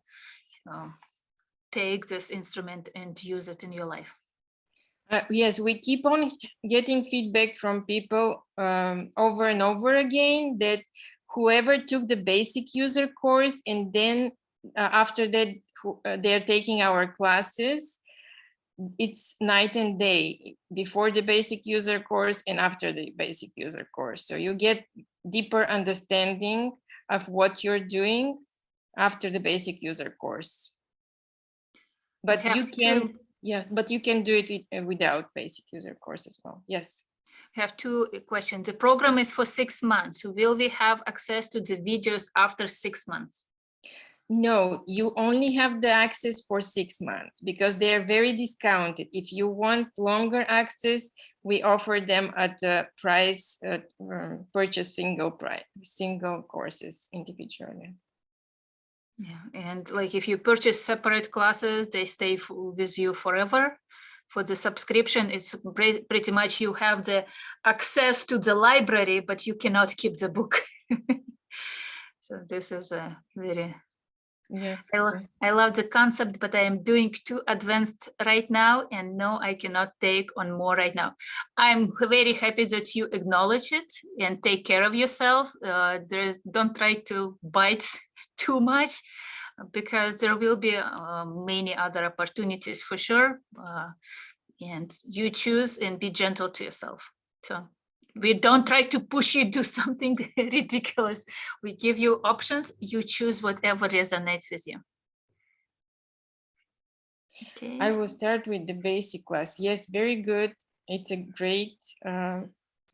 take this instrument and use it in your life. Yes, we keep on getting feedback from people over and over again that whoever took the basic user course and then after that they're taking our classes, it's night and day before the basic user course and after the basic user course. So you get deeper understanding of what you're doing after the basic user course. But you can, yes, but you can do it without basic user course as well. Yes. I have two questions. The program is for 6 months. Will we have access to the videos after 6 months? No, you only have the access for 6 months because they're very discounted. If you want longer access, we offer them at the price, purchase single courses individually. Yeah, and like if you purchase separate classes, they stay with you forever. For the subscription, it's pretty much you have the access to the library, but you cannot keep the book. So this is a very... Yes. I love the concept, but I am doing too advanced right now, and no, I cannot take on more right now. I'm very happy that you acknowledge it and take care of yourself. Don't try to bite too much, because there will be many other opportunities for sure. And you choose and be gentle to yourself. So we don't try to push you to do something ridiculous. We give you options. You choose whatever resonates with you. Okay. I will start with the basic class. Yes, very good. It's a great,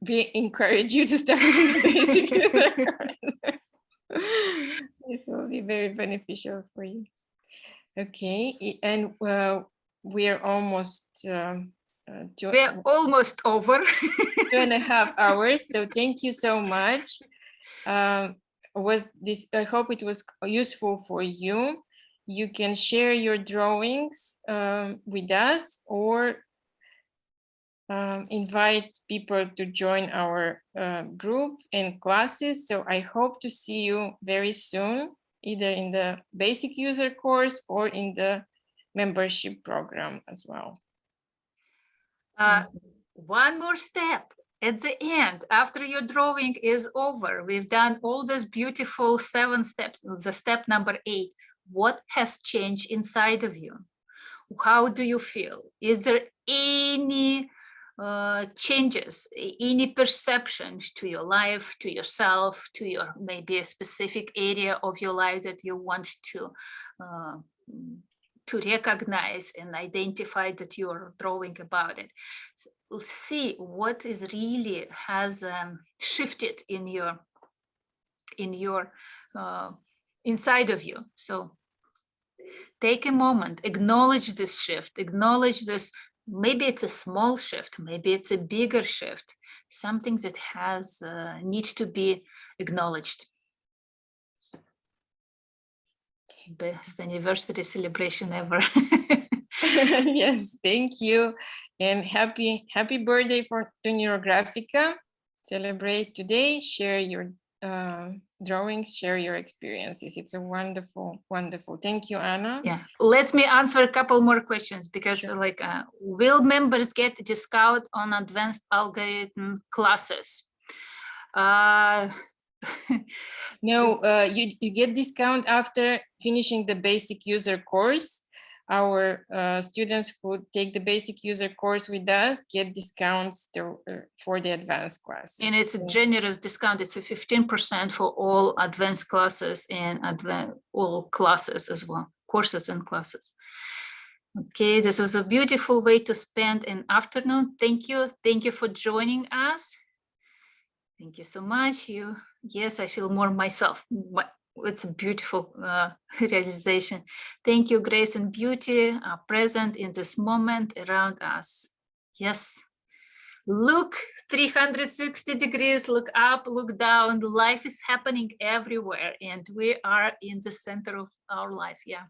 we encourage you to start with the basic. This will be very beneficial for you. Okay, and we are almost we're almost over. 2.5 hours. So thank you so much. Was this? I hope it was useful for you. You can share your drawings with us or invite people to join our group and classes. So I hope to see you very soon, either in the basic user course or in the membership program as well. One more step at the end, after your drawing is over, we've done all those beautiful 7 steps. The step number 8, what has changed inside of you? How do you feel? Is there any changes, any perceptions to your life, to yourself, to your maybe a specific area of your life that you want to recognize and identify that you're drawing about it? So see what is really has shifted in your inside of you. So take a moment, acknowledge this shift, acknowledge this. Maybe it's a small shift, maybe it's a bigger shift, something that has needs to be acknowledged. Best anniversary celebration ever. Yes, thank you. And happy birthday to Neurographica. Celebrate today, share your drawings, share your experiences. It's a wonderful. Thank you, Anna. Yeah, let me answer a couple more questions because Sure. will members get a discount on advanced algorithm classes? No, you get discount after finishing the basic user course. Our students who take the basic user course with us get discounts for the advanced classes. And it's a generous discount. It's a 15% for all advanced classes and all classes as well, courses and classes. Okay, this was a beautiful way to spend an afternoon. Thank you. Thank you for joining us. Thank you so much. Yes, I feel more myself. It's a beautiful realization. Thank you, Grace and Beauty are present in this moment around us. Yes. Look 360 degrees, look up, look down. Life is happening everywhere and we are in the center of our life. Yeah.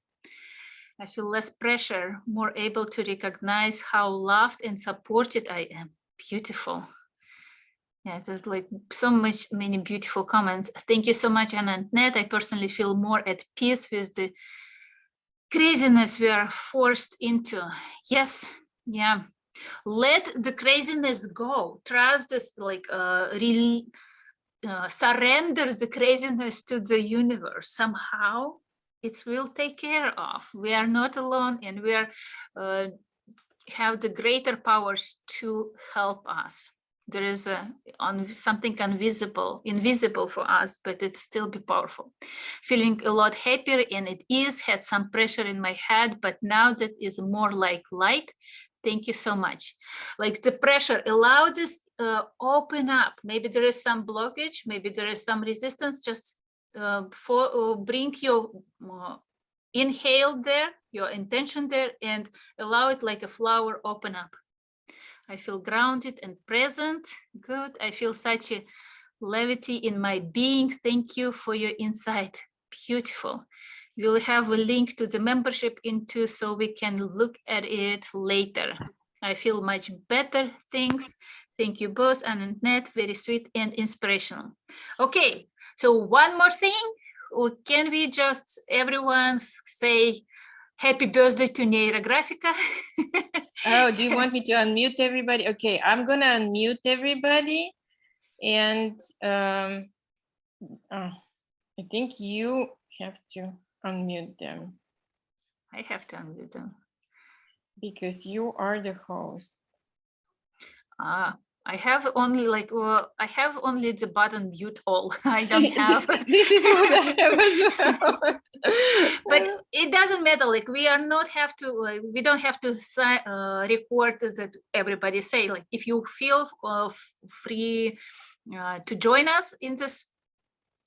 I feel less pressure, more able to recognize how loved and supported I am. Beautiful. Yeah, there's like so many beautiful comments. Thank you so much, Anna and Ned. I personally feel more at peace with the craziness we are forced into. Yes, yeah. Let the craziness go. Trust this, really surrender the craziness to the universe. Somehow it will take care of. We are not alone and we are have the greater powers to help us. There is something invisible for us, but it still be powerful. Feeling a lot happier and at ease, had some pressure in my head, but now that is more like light. Thank you so much. Like the pressure, allow this open up. Maybe there is some blockage, maybe there is some resistance. Just bring your inhale there, your intention there, and allow it like a flower open up. I feel grounded and present. Good. I feel such a levity in my being. Thank you for your insight. Beautiful. We'll have a link to the membership into so we can look at it later. I feel much better. Thanks. Thank you both, Anna and Ned. Very sweet and inspirational. Okay, so one more thing. Can we just everyone say happy birthday to Neurographica? Oh, do you want me to unmute everybody? Okay, I'm gonna unmute everybody. And I think you have to unmute them. I have to unmute them. Because you are the host. I have only the button mute all. I don't have. This is what I have as well. But it doesn't matter. Like we are not have to. We don't have to record that everybody say. Like if you feel free to join us in this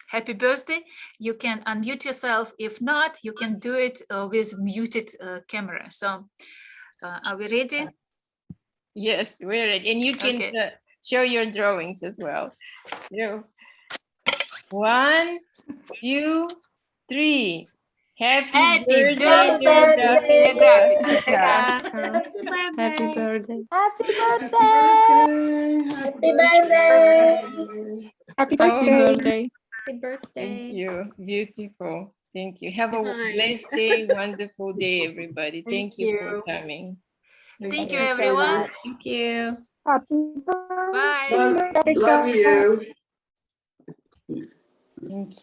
happy birthday, you can unmute yourself. If not, you can do it with muted camera. So are we ready? Yes, we're ready. And you can show your drawings as well. So, 1, 2, 3. Happy birthday, Neurographica. Happy birthday. Happy birthday! Happy birthday. Happy Happy birthday. Happy birthday! Thank you. Beautiful. Thank you. Have a blessed day, wonderful day, everybody. Thank you for coming. Thank you, everyone. Thank you. Happy Bye. birthday. Love you. Thank you.